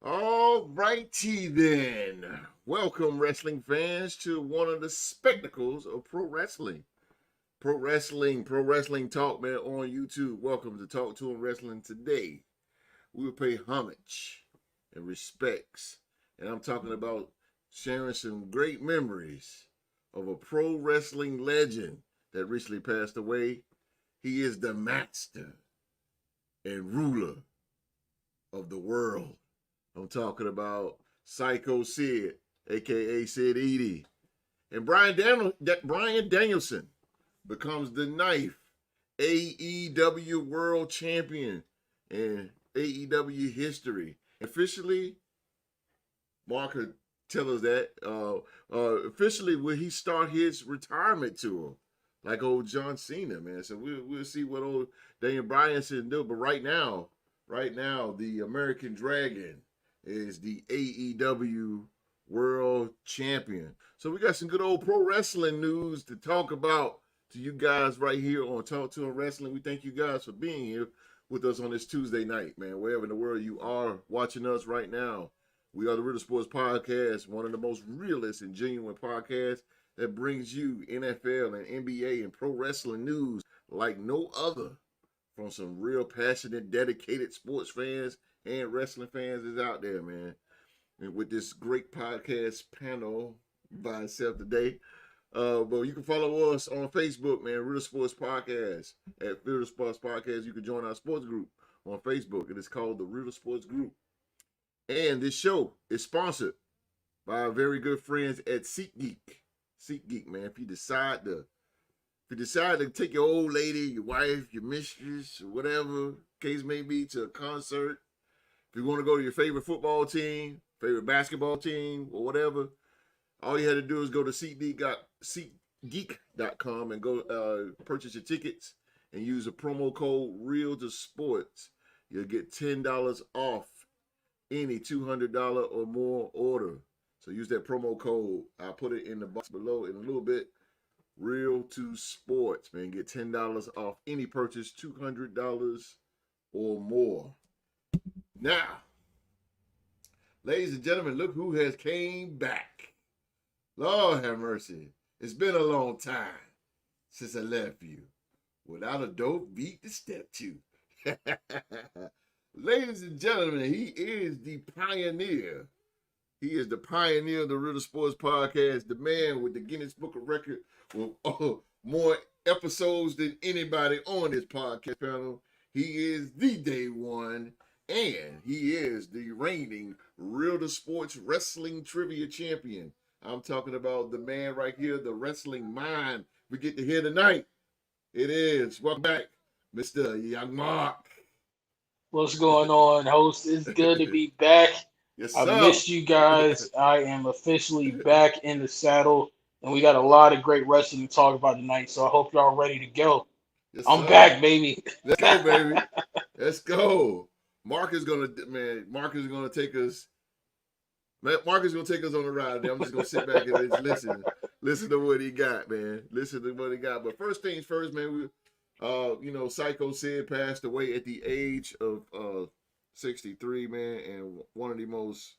All righty then. Welcome, wrestling fans, to one of the spectacles of pro wrestling. Pro wrestling talk, man, on YouTube. Welcome to Talk to 'em Wrestling. Today, we will pay homage and respects. And I'm talking about sharing some great memories of a pro wrestling legend that recently passed away. He is the master and ruler of the world. I'm talking about Sycho Sid, aka Sid Eudy. And Bryan Danielson becomes the 9th AEW World Champion in AEW history. Officially, Mark could tell us that. Officially, will he start his retirement tour like old John Cena, man? So we'll see what old Daniel Bryan said do. But right now, the American Dragon is the AEW World Champion. So we got some good old pro wrestling news to talk about to you guys right here on Talk to 'em Wrestling. We thank you guys for being here with us on this Tuesday night, man. Wherever in the world you are watching us right now, we are the Real Sports Podcast, one of the most realist and genuine podcasts that brings you NFL and NBA and pro wrestling news like no other from some real passionate, dedicated sports fans and wrestling fans is out there, man. And with this great podcast panel by itself today. But you can follow us on Facebook, man, Real Sports Podcast. At Real Sports Podcast, you can join our sports group on Facebook. It is called the Real Sports Group. And this show is sponsored by our very good friends at SeatGeek. SeatGeek, man. If you decide to take your old lady, your wife, your mistress, or whatever case may be, to a concert, if you want to go to your favorite football team, favorite basketball team, or whatever, all you had to do is go to SeatGeek.com and go purchase your tickets and use the promo code REAL2SPORTS. You'll get $10 off any $200 or more order. So use that promo code. I'll put it in the box below in a little bit. Real2Sports, man. Get $10 off any purchase, $200 or more. Now, ladies and gentlemen, look who has came back. Lord have mercy. It's been a long time since I left you without a dope beat to step to. Ladies and gentlemen, he is the pioneer. He is the pioneer of the Real Sports Podcast, the man with the Guinness Book of Record with more episodes than anybody on this podcast panel. He is the day one, and he is the reigning Real Sports Wrestling Trivia Champion. I'm talking about the man right here, the wrestling mind we get to hear tonight. It is, welcome back, Mr. Young Mark. What's going on, host? It's good to be back. Yes, I've sir. missed you guys. I am officially back in the saddle, and we got a lot of great wrestling to talk about tonight. So I hope y'all ready to go. Yes, I'm sir. back, baby. Let's go, baby. Let's go. Mark is gonna take us. Mark is gonna take us on the ride. I'm just gonna sit back and just listen to what he got, man. Listen to what he got. But first things first, man. Sycho Sid passed away at the age of 63, man, and one of the most,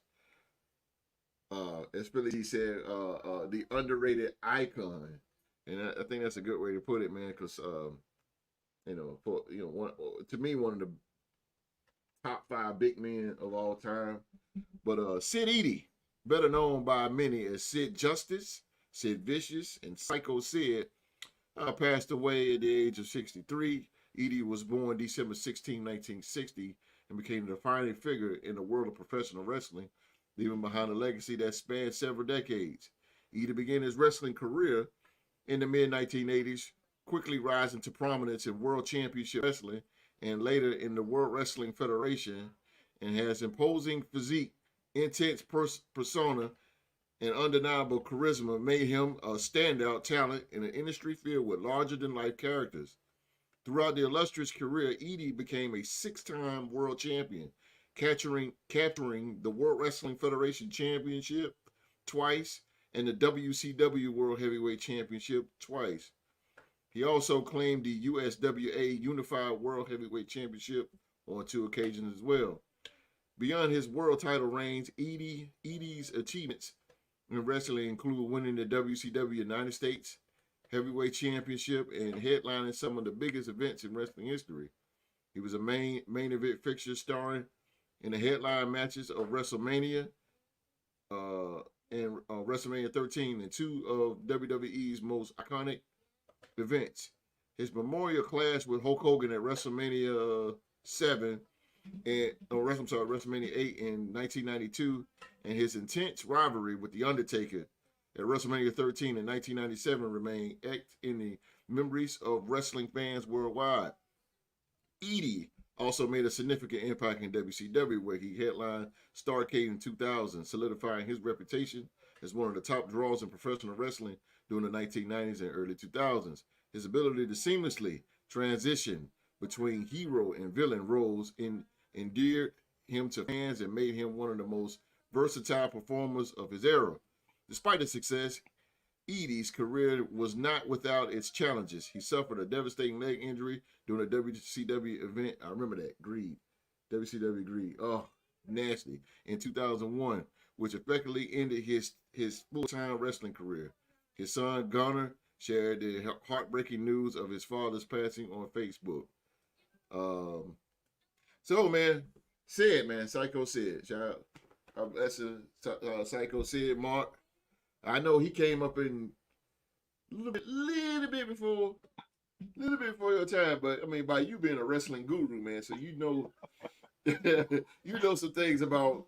especially he said, the underrated icon, and I think that's a good way to put it, man, because to me, one of the top 5 big men of all time. But Sid Eudy, better known by many as Sid Justice, Sid Vicious, and Sycho Sid, passed away at the age of 63. Eudy was born December 16, 1960, and became a defining figure in the world of professional wrestling, leaving behind a legacy that spanned several decades. Eudy began his wrestling career in the mid-1980s, quickly rising to prominence in World Championship Wrestling and later in the World Wrestling Federation, and has imposing physique, intense persona, and undeniable charisma made him a standout talent in an industry filled with larger-than-life characters. Throughout the illustrious career, Eudy became a 6-time world champion, capturing the World Wrestling Federation Championship twice and the WCW World Heavyweight Championship twice. He also claimed the USWA Unified World Heavyweight Championship on 2 occasions as well. Beyond his world title reigns, Eudy's achievements in wrestling include winning the WCW United States Heavyweight Championship and headlining some of the biggest events in wrestling history. He was a main event fixture starring in the headline matches of WrestleMania uh, and WrestleMania 13 and two of WWE's most iconic events. His memorial clash with Hulk Hogan at WrestleMania 7 and I'm sorry, WrestleMania 8 in 1992, and his intense rivalry with The Undertaker at WrestleMania 13 in 1997 remain etched in the memories of wrestling fans worldwide. Eudy also made a significant impact in WCW, where he headlined Starrcade in 2000, solidifying his reputation as one of the top draws in professional wrestling during the 1990s and early 2000s. His ability to seamlessly transition between hero and villain roles endeared him to fans and made him one of the most versatile performers of his era. Despite his success, Eudy's career was not without its challenges. He suffered a devastating leg injury during a WCW event. I remember that. Greed. WCW Greed. Oh, nasty. In 2001, which effectively ended his full-time wrestling career. His son, Gunnar, shared the heartbreaking news of his father's passing on Facebook. So, man, Sid, man, Sycho Sid. Shout out. That's a Sycho Sid, Mark. I know he came up in a little bit before your time, but I mean, by you being a wrestling guru, man, so you know, you know some things about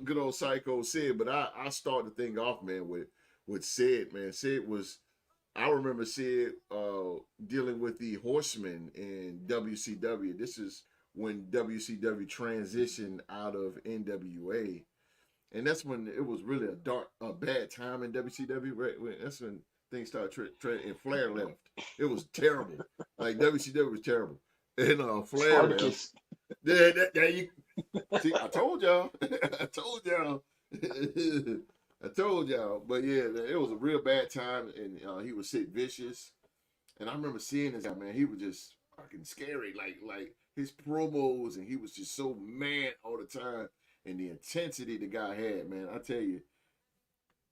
good old Sycho Sid. But I start the thing off, man, with Sid, man. Sid was, I remember Sid dealing with the Horsemen in WCW. This is when WCW transitioned out of NWA. And that's when it was really a bad time in WCW. Right? That's when things started and Flair left. It was terrible. Like WCW was terrible. And Flair left. You see, I told y'all. I told y'all. I told y'all. But yeah, it was a real bad time, and he was Sid Vicious. And I remember seeing this guy, man. He was just fucking scary. Like his promos, and he was just so mad all the time. And the intensity the guy had, man, I tell you,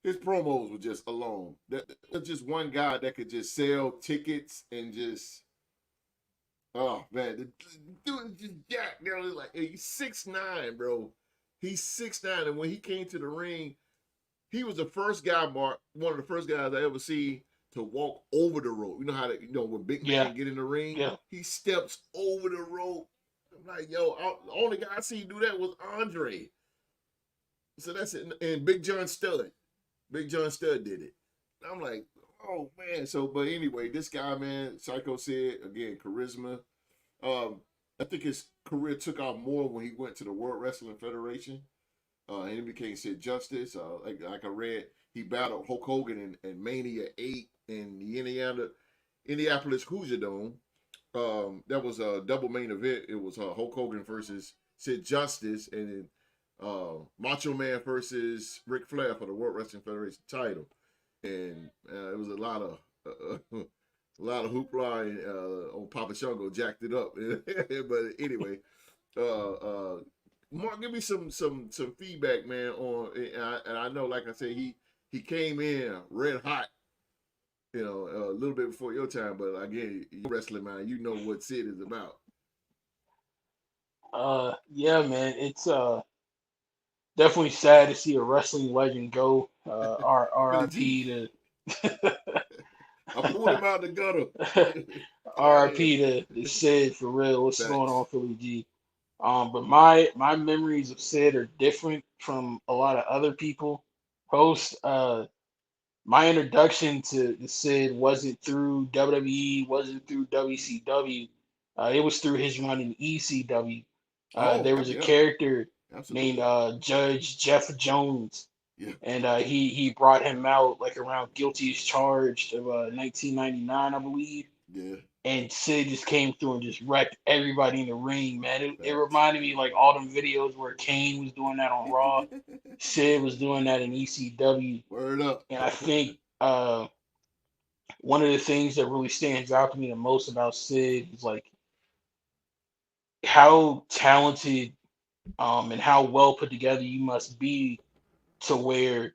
his promos were just alone. There's just one guy that could just sell tickets and just, oh man, the dude just jacked down. Like he's 6'9", bro. He's 6'9", and when he came to the ring, he was the first guy, Mark, one of the first guys I ever see to walk over the rope. You know how when big man get in the ring, he steps over the rope. I'm like, yo, the only guy I see do that was Andre. So that's it. And Big John Studd. Big John Studd did it. I'm like, oh man. So, but anyway, this guy, man, Sycho Sid, again, charisma. I think his career took off more when he went to the World Wrestling Federation. And he became Sid Justice. Like I read, he battled Hulk Hogan in Mania 8 in the Indianapolis Hoosier Dome. That was a double main event. It was Hulk Hogan versus Sid Justice, and then Macho Man versus Ric Flair for the World Wrestling Federation title. And it was a lot of hoopla and on Papa Shango jacked it up. But anyway, Mark, give me some feedback, man. And I know, like I said, he came in red hot. You know, a little bit before your time, but again, you wrestling, man, you know what Sid is about. Yeah, man, it's definitely sad to see a wrestling legend go. R.I.P. to I pulled him out the gutter. R.I.P. to Sid for real. What's going on, Philly G? But my memories of Sid are different from a lot of other people. Hosts, my introduction to Sid wasn't through WWE, wasn't through WCW. It was through his run in ECW. There was a character named Judge Jeff Jones, and he brought him out like around Guilty as Charged of 1999, I believe. Yeah. And Sid just came through and just wrecked everybody in the ring, man. It reminded me like all them videos where Kane was doing that on Raw. Sid was doing that in ECW. Word up. And I think one of the things that really stands out to me the most about Sid is like how talented and how well put together you must be to where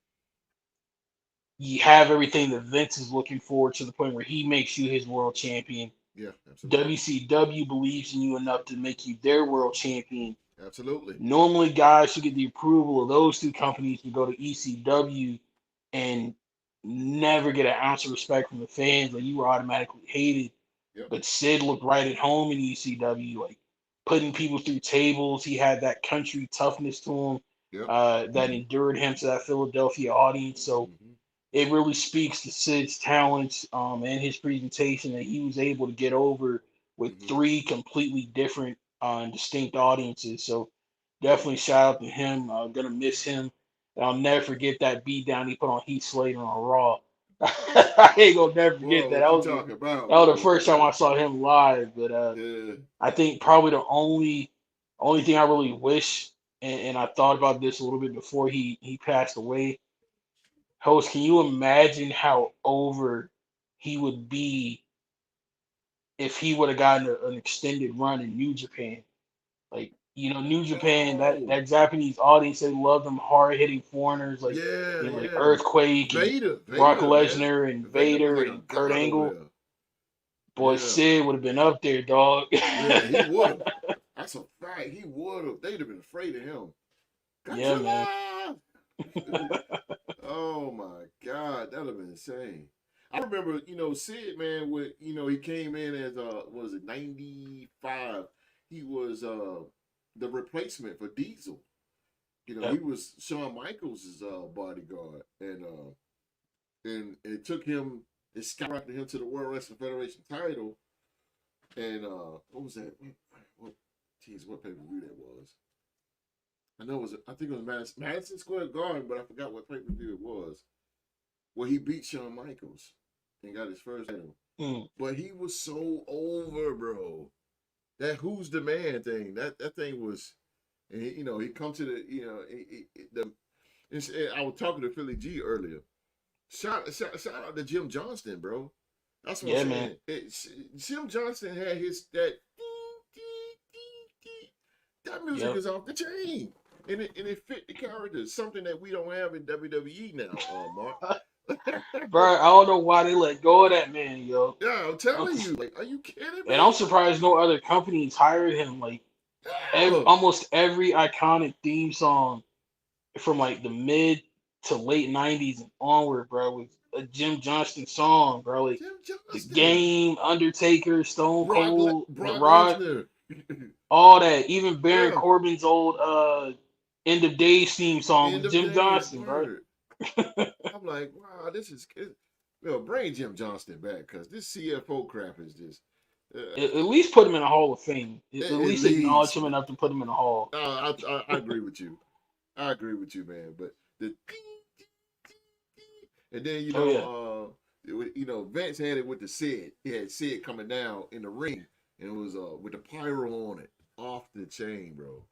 you have everything that Vince is looking for to the point where he makes you his world champion. Yeah, absolutely. WCW believes in you enough to make you their world champion. Absolutely. Normally, guys who get the approval of those two companies can go to ECW and never get an ounce of respect from the fans. Like, you were automatically hated. Yep. But Sid looked right at home in ECW, like putting people through tables. He had that country toughness to him Yep. that endured him to that Philadelphia audience. So Mm-hmm. it really speaks to Sid's talents and his presentation that he was able to get over with Mm-hmm. three completely different and distinct audiences. So definitely shout out to him. Gonna miss him. And I'll never forget that beat down he put on Heath Slater on Raw. I ain't gonna never forget Boy, that. what you talking That about, was the boy? first time I saw him live. But Yeah. I think probably the only thing I really wish, and I thought about this a little bit before he passed away. Host, can you imagine how over he would be if he would have gotten an extended run in New Japan? Like, New Japan, that, Yo. that Japanese audience, they love them hard hitting foreigners Yeah, like yeah. Earthquake and Brock Vader, man. Lesnar and Vader was Vader like a and Kurt god over Angle. there. Boy, Yeah. Sid would have been up there, dog. Yeah, he would have. That's a fact. He would have. They'd have been afraid of him. Yeah, man. Godzilla! Oh my God, that'd have been insane. I remember, Sid, man, with he came in as what was it, 95. He was the replacement for Diesel. He Yep. was Shawn Michaels' bodyguard. And it took him, it skyrocketed him to the World Wrestling Federation title. And what was that? What pay-per-view that was? I think it was Madison Square Garden, but I forgot what pay-per-view it was. Where he beat Shawn Michaels and got his first title. Mm. But he was so over, bro. That who's the man thing, that thing was, and he come to I was talking to Philly G earlier. Shout out to Jim Johnston, bro. That's what I'm Yeah, man. saying. Jim Johnston had that music Yep. is off the chain. And it fit the character, something that we don't have in WWE now, Mark. Bro, I don't know why they let go of that man, yo. Yeah, I'm telling you. Like, are you kidding And I'm me? surprised no other companies hired him. Like, Yeah. almost every iconic theme song from like the mid to late '90s and onward, bro, was a Jim Johnston song, bro. Like Jim The Johnston. Game, Undertaker, Stone Cold, The Brock Rock, Lesnar. all that. Even Baron Yeah. Corbin's old End of Days theme song End was of Jim days. Johnston, bro. Word. I'm like, wow, this is. Bring Jim Johnston back because this CFO crap is just. At least put him in a Hall of Fame. At At least acknowledge least, him man. enough to put him in a Hall. I agree with you. I agree with you, man. But the and then Oh yeah. Vince had it with the Sid. He had Sid coming down in the ring, and it was with the pyro on it, off the chain, bro,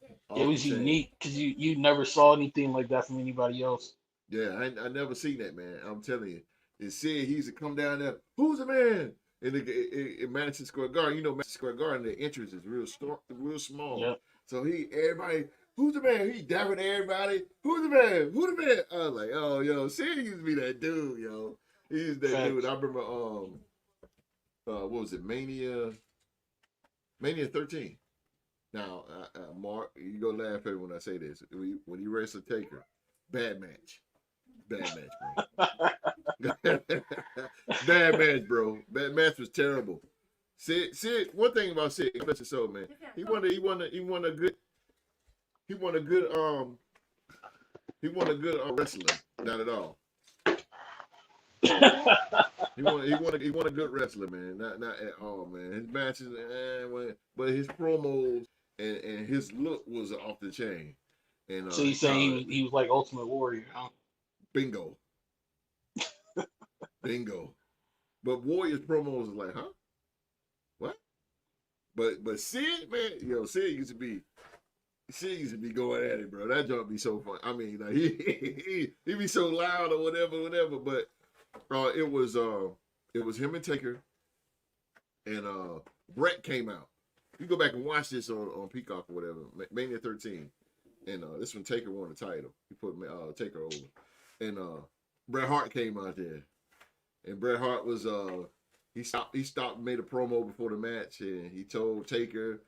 It off the was chain. unique because you never saw anything like that from anybody else. Yeah, I never seen that, man. I'm telling you. And Sid, he used to come down there. Who's the man? In Madison Square Garden, Madison Square Garden, the entrance is real small. Yep. So everybody, who's the man? He dapping everybody. Who's the man? Who the man? I was like, oh, yo, Sid used to be that dude, yo. He is that dude. Facts. I remember, what was it, Mania 13. Now, Mark, you gonna laugh at me when I say this. When he wrestled Taker, bad match, bro. Bad match, bro. Bad match was terrible. Sid. One thing about Sid, bless his soul, man. He won a good wrestler. Not at all. He won a good wrestler, man. Not at all, man. His matches, but his promos and his look was off the chain. And So he's saying he was like Ultimate Warrior, huh? bingo. Bingo. But Warriors promos was like, huh? What? But Sid, man, Sid used to be going at it, bro. That joke be so fun. I mean, like he be so loud or whatever. But it was him and Taker, and Brett came out. You go back and watch this on Peacock or whatever, Mania 13, and this when Taker won the title. He put Taker over, and Bret Hart came out there, and Bret Hart was he stopped and made a promo before the match, and he told Taker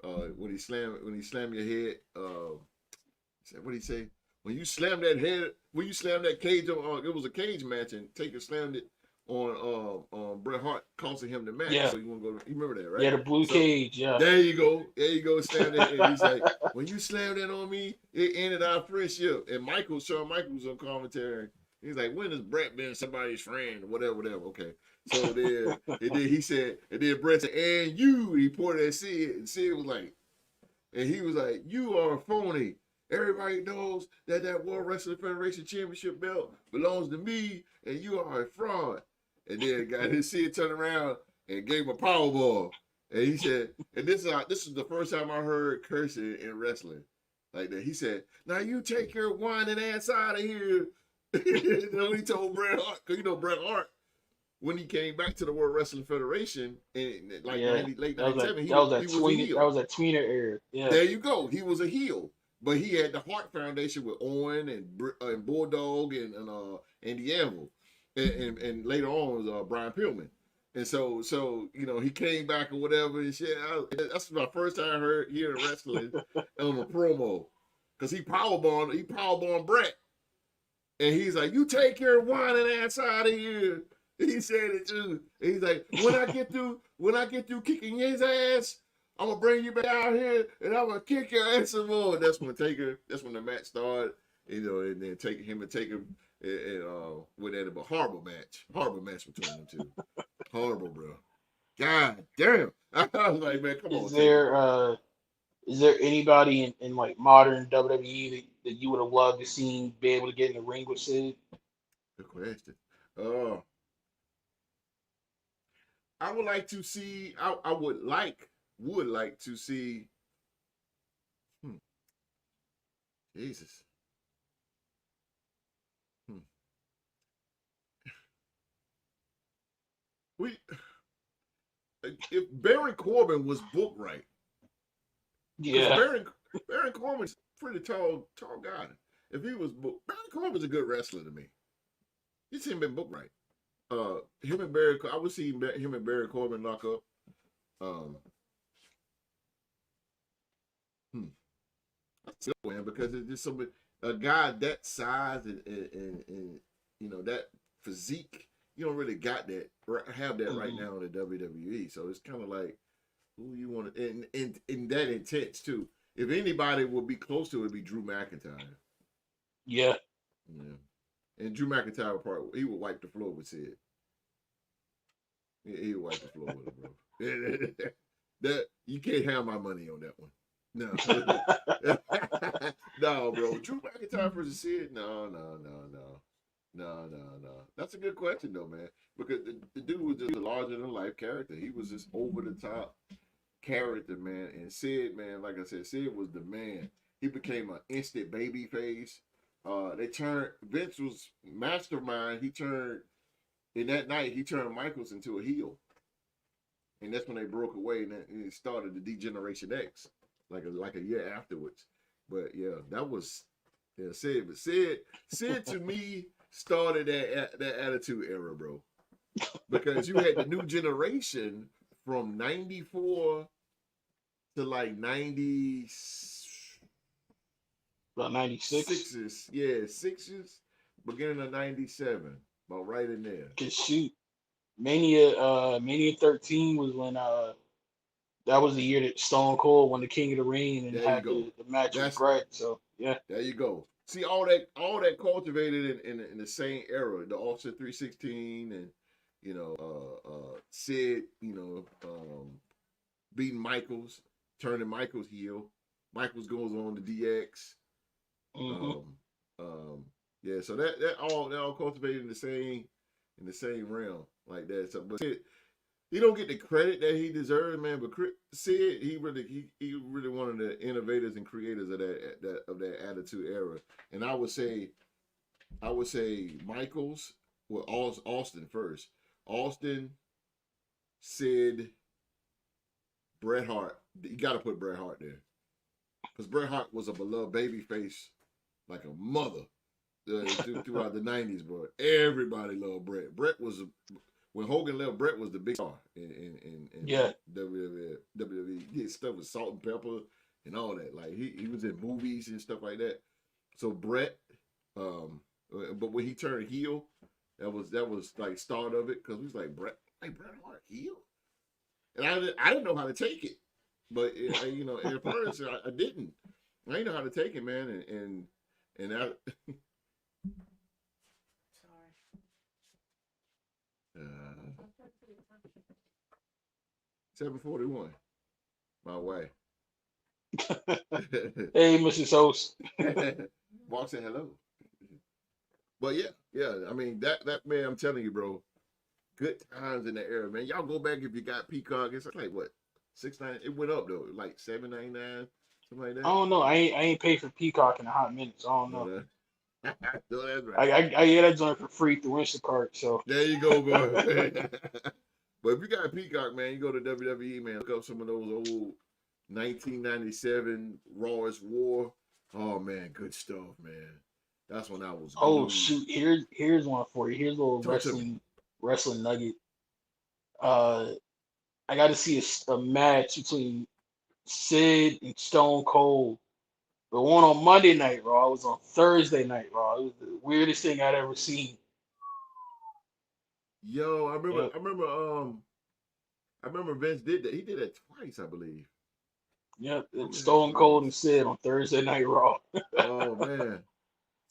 when he slammed your head, what did he say? When you slam that cage on, it was a cage match, and Taker slammed it on Bret Hart, costing him the match. Yeah. So you want to go? You remember that, right? Yeah, the blue cage. Yeah. There you go. Slam that. And he's like, when you slam that on me, it ended our friendship. And Shawn Michaels on commentary. He's like, when has Bret been somebody's friend? Whatever. Okay. So then, he said, and then Bret said, and you. He pointed at Sid, and Sid was like, and he was like, you are a phony. Everybody knows that World Wrestling Federation Championship belt belongs to me, and you are a fraud. And then got his Sid turned around and gave him a power ball. And he said, and this is the first time I heard cursing in wrestling like that. He said, now you take your whining ass out of here. You know, he told Bret Hart, because Bret Hart, when he came back to the World Wrestling Federation in late 97, he was a heel. That was a tweener era. Yeah. There you go. He was a heel. But he had the Hart Foundation with Owen and Bulldog and Andy Anvil. And later on was Brian Pillman. And so he came back or whatever and shit. That's my first time hearing wrestling on a promo. Because he powerbombed Bret. And he's like, you take your whining ass out of here. He said it too. And he's like, when I get through kicking his ass, I'm gonna bring you back out here and I'm gonna kick your ass some more. That's when the match started, and then him and Taker and went at it, but horrible match between them two. Horrible, bro. God damn. I was like, man, come on. Is there anybody in like modern WWE that you would have loved to see be able to get in the ring with Sid? Good question. I would like to see. I would like to see. Jesus. If Baron Corbin was booked right. Yeah. Baron Corbin's a pretty tall guy. If he was booked, Baron Corbin's a good wrestler to me. He's been booked right. Him and Barry, I would see him and Barry Corbin knock up. That's a good one because it's just a guy that size and that physique. You don't really have that right now in the WWE. So it's kind of like who you want to, and that intense too. If anybody would be close to it, it'd be Drew McIntyre. Yeah. And Drew McIntyre he would wipe the floor with Sid. Yeah, he would wipe the floor with him, bro. That you can't have my money on that one. No. No, bro. Drew McIntyre versus Sid? No. That's a good question though, man. Because the dude was just a larger than life character. He was just over the top character, man. And Sid, man, like I said, Sid was the man. He became an instant baby face. Vince was mastermind. In that night, he turned Michaels into a heel. And that's when they broke away and it started the D-Generation X, like a year afterwards. But yeah, that was Sid. But Sid to me started that Attitude Era, bro. Because you had the new generation from 94 to like 90. About 96? Sixes. Yeah, sixes. Beginning of 97. About right in there. Cause shoot, Mania 13 was when that was the year that Stone Cold won the King of the Ring and had the match with Bret. So yeah. There you go. See all that cultivated in the same era. The Austin 316 and Sid, beating Michaels, turning Michaels heel. Michaels goes on to DX. Yeah, so that all cultivated in the same realm like that. So, but Sid, he don't get the credit that he deserves, man. But Sid, he really one of the innovators and creators of that Attitude Era. And I would say Michaels, well, Austin first. Austin, Sid, Bret Hart, you got to put Bret Hart there because Bret Hart was a beloved baby face like a mother throughout the '90s, bro. Everybody loved Bret. When Hogan left, Bret was the big star in Yeah. WWE. He did stuff with salt and pepper and all that. Like he was in movies and stuff like that. So Bret, but when he turned heel, that was like start of it because we was like Bret Hart heel, and I didn't know how to take it, but at first I didn't. I didn't know how to take it, man, and I. Sorry. 741. My wife. Hey, Mrs. Host. Mark said hello. But yeah. I mean that man, I'm telling you, bro. Good times in the era, man. Y'all go back if you got Peacock. It's like what, $6.99? It went up though, like $7.99, something like I that. don't know. I ain't paid for Peacock in a hot minute, so I don't know. No, that's right. I get that joint for free through Instacart. So there you go, bro. But if you got Peacock, man, you go to WWE, man. Look up some of those old 1997 Rawest War. Oh man, good stuff, man. That's when I was oh glued. shoot, here's one for you. Here's a little Talk to me. wrestling nugget. I got to see a match between Sid and Stone Cold. The one on Monday Night Raw. It was on Thursday Night Raw. It was the weirdest thing I'd ever seen. Yo, Yep. I remember Vince did that. He did that twice, I believe. Yep. He It's did that Stone twice. Cold and Sid on Thursday Night Raw. Oh man.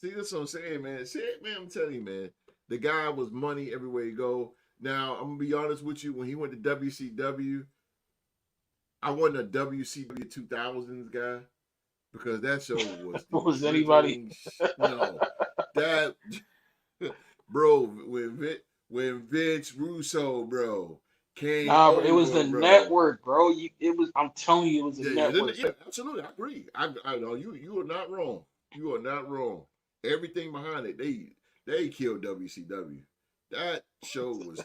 See, that's what I'm saying, man. Sid, man, I'm telling you, man. The guy was money everywhere you go. Now, I'm gonna be honest with you, when he went to WCW, I wasn't a WCW 2000s guy because that show was the Was anybody? no. That bro, when Vince Russo, bro, came Nah, bro. It was over, the bro. network, bro. It was. I'm telling you, it was the network. Yeah, absolutely. I agree. I know you are not wrong. You are not wrong. Everything behind it, they killed WCW. That show was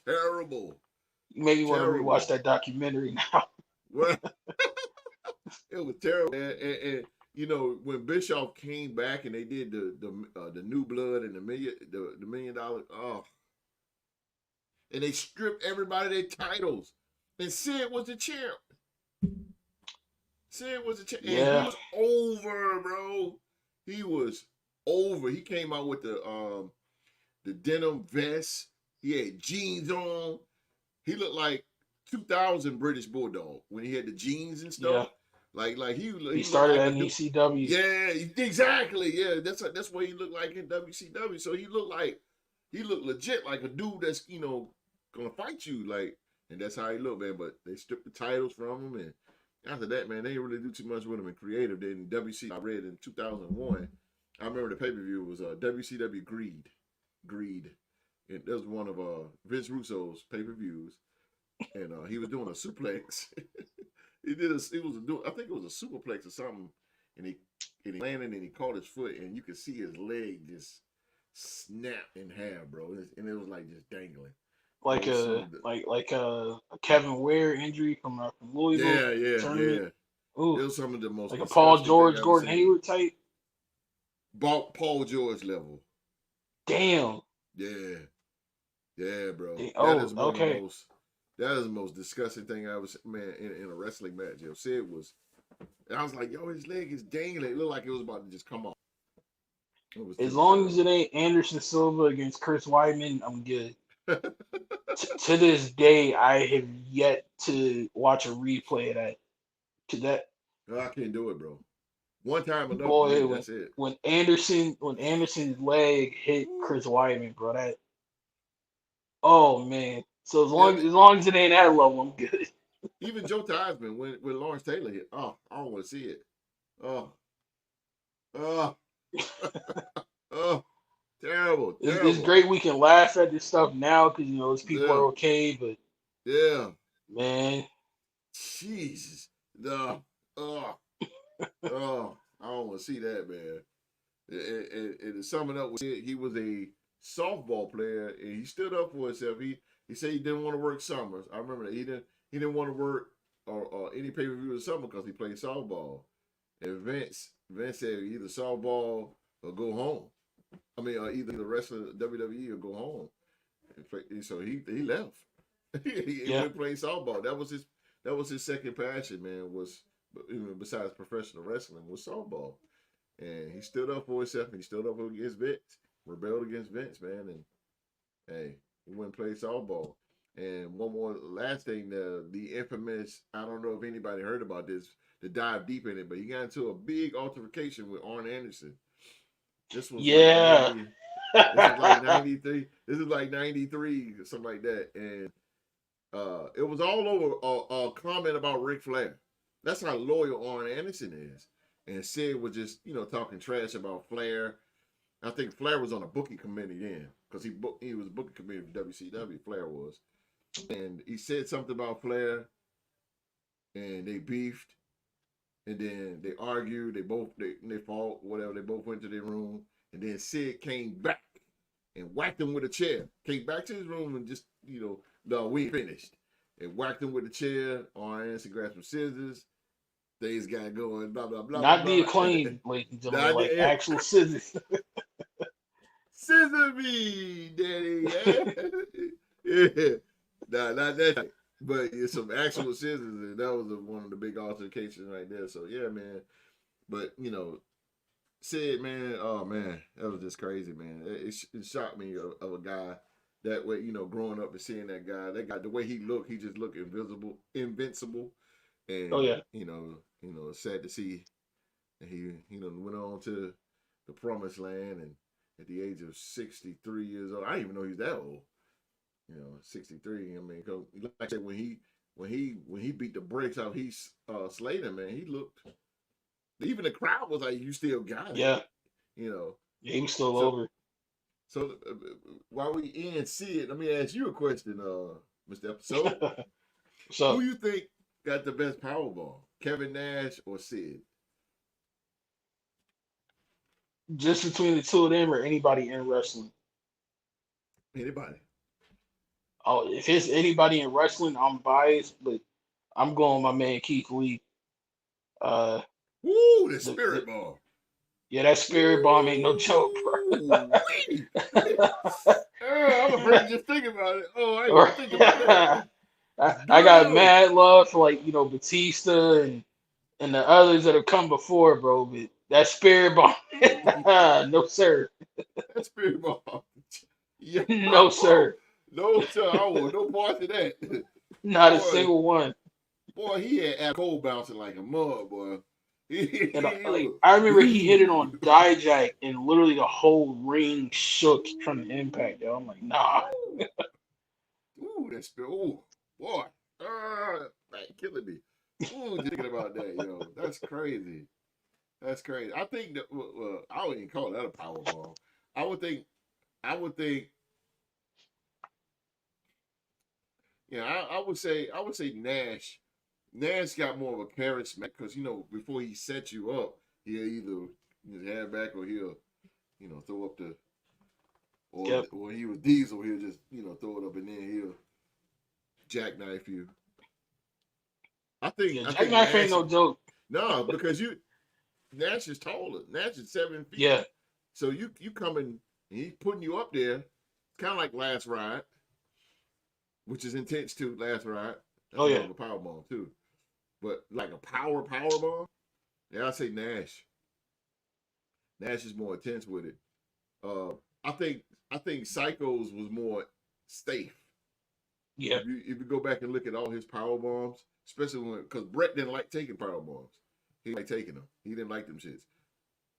terrible. You made me want to rewatch Terrible. that documentary now. Well, it was terrible. And when Bischoff came back and they did the new blood and the $1 million, oh, and they stripped everybody their titles. And Sid was the champ. Sid was the champ. And he Yeah. was over, bro. He was over. He came out with the denim vest. He had jeans on. He looked like 2000 British Bulldog when he had the jeans and stuff. Yeah. Like he He looked started like at ECW. yeah, exactly. Yeah, that's what he looked like in WCW. So he looked legit like a dude that's gonna fight you and that's how he looked, man. But they stripped the titles from him, and after that, man, they didn't really do too much with him in creative. Then WC, I read in 2001. I remember the pay per view was WCW Greed, and that was one of Vince Russo's pay per views, and he was doing a suplex. I think it was a superplex or something, and he landed and he caught his foot, and you could see his leg just snap in half, bro, and it was like just dangling. Like a Kevin Ware injury from Louisville tournament. Yeah. Ooh, It was some of the most like a Paul disgusting thing George, I've ever Gordon seen. Hayward type. Paul George level. Damn. Yeah, bro. Oh, okay. That is the most disgusting thing I ever seen, man, in a wrestling match. Yo, Sid was, and I was like, yo, his leg is dangling. It looked like it was about to just come off. As long as it ain't Anderson Silva against Chris Weidman, I'm good. To this day, I have yet to watch a replay of that. No, I can't do it, bro. One time enough for me. Boy, That's it. when Anderson's leg hit Chris Weidman, bro, oh man. So as long as it ain't that level, I'm good. Even Joe Theismann when Lawrence Taylor hit. Oh, I don't want to see it. Oh, oh, oh, terrible. It's great we can laugh at this stuff now because those people are okay, but yeah, man, Jesus, no, I don't want to see that, man. And to sum it up, he was a softball player and he stood up for himself. He said he didn't want to work summers. I remember that he didn't want to work or any pay per view or something because he played softball. And Vince said either softball or go home. I mean, either the wrestler WWE or go home. And so he left. He Yeah. went play softball. That was his second passion, man. Was besides professional wrestling was softball. And he stood up for himself. He stood up against Vince, rebelled against Vince, man. And hey, he went and played softball. And one more last thing, the infamous, I don't know if anybody heard about this, to dive deep in it, but he got into a big altercation with Arn Anderson. This was like Yeah. 90, this was like 93. This is like 93 or something like that. And it was all over a comment about Ric Flair. That's how loyal Arn Anderson is. And Sid was just, talking trash about Flair. I think Flair was on a booking committee then because he was a booking committee for WCW. Flair was, and he said something about Flair, and they beefed, and then they argued. They fought, whatever. They both went to their room, and then Sid came back and whacked him with a chair. Came back to his room and just, no, we ain't finished. And whacked him with a chair. Arn Anderson grabbed some scissors. Things got going. Blah blah blah. Not blah, the blah. acclaim, ladies and gentlemen, like actual scissors. Scissor me, daddy. Yeah. Nah, not that. But it's some actual scissors, and that was one of the big altercations right there. So yeah, man. But Sid, man, oh man, that was just crazy, man. It shocked me of a guy that way, growing up and seeing that guy, the way he looked, he just looked invincible, and Oh yeah. sad to see that he, went on to the promised land, and at the age of 63 years old, I didn't even know he was that old. 63. I mean, like I said, when he beat the brakes off Slater, man, he looked. Even the crowd was like, "You still got it." Yeah. Yeah, he was still over. So while we in Sid, let me ask you a question, Mr. Episode. So who you think got the best Powerball, Kevin Nash or Sid? just between the two of them or anybody in wrestling? Anybody. Oh, if it's anybody in wrestling, I'm biased, but I'm going with my man Keith Lee. Woo, the The, Spirit Ball. yeah, that spirit bomb ain't no joke, bro. I'm afraid just thinking about it. Oh, I didn't bro. even think about that. I got mad love for Batista and the others that have come before, bro. But that spirit bomb, no sir, That Spirit Ball. Yo, no sir, no sir, I want no part of that. not a Boy, single one. boy, he had Adam Cole bouncing like a mug, boy. And I remember he hit it on Dijak, and literally the whole ring shook from the impact. Yo, I'm like, nah. Ooh, that Spirit. Ooh, boy. Man, killing me. Ooh, just thinking about that, yo. That's crazy. That's crazy. I think that, well, I wouldn't even call that a Powerball. I would think, I would think, I would say Nash. Nash got more of a charisma because before he set you up, he'll either his head back or he'll throw up the or he was Diesel, he'll just throw it up and then he'll jackknife you. I think Jackknife Nash, ain't no joke. no, because Nash is taller. Nash is 7 feet. Yeah. So you coming and he's putting you up there. It's kind of like Last Ride, which is intense too. Last Ride. That's a power bomb too. But like a power bomb, yeah, I say Nash. Nash is more intense with it. I think Sycho's was more safe. Yeah. If you go back and look at all his power bombs, especially because Brett didn't like taking power bombs. He didn't like taking them. He didn't like them shits.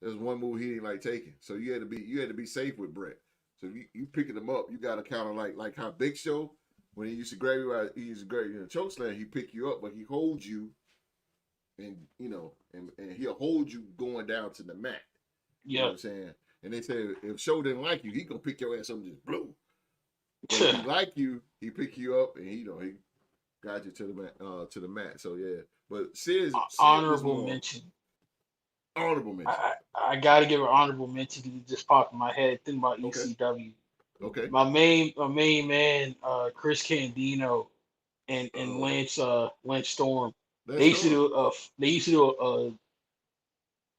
There's one move he didn't like taking. So you had to be safe with Brett. So if you picking them up, you gotta kind of like how Big Show, when he used to grab you, he used to grab you in a choke slam, he pick you up, but he holds you and and he'll hold you going down to the mat. You know what I'm saying? And they say if Show didn't like you, he gonna pick your ass up and just blow. But if he like you, he pick you up and he got you to the mat. So yeah. But Sid honorable mention. Honorable mention. I gotta give an honorable mention because it just popped in my head. Think about ECW. Okay. My main man, Chris Candido and Lance Storm. They Let's used to go. do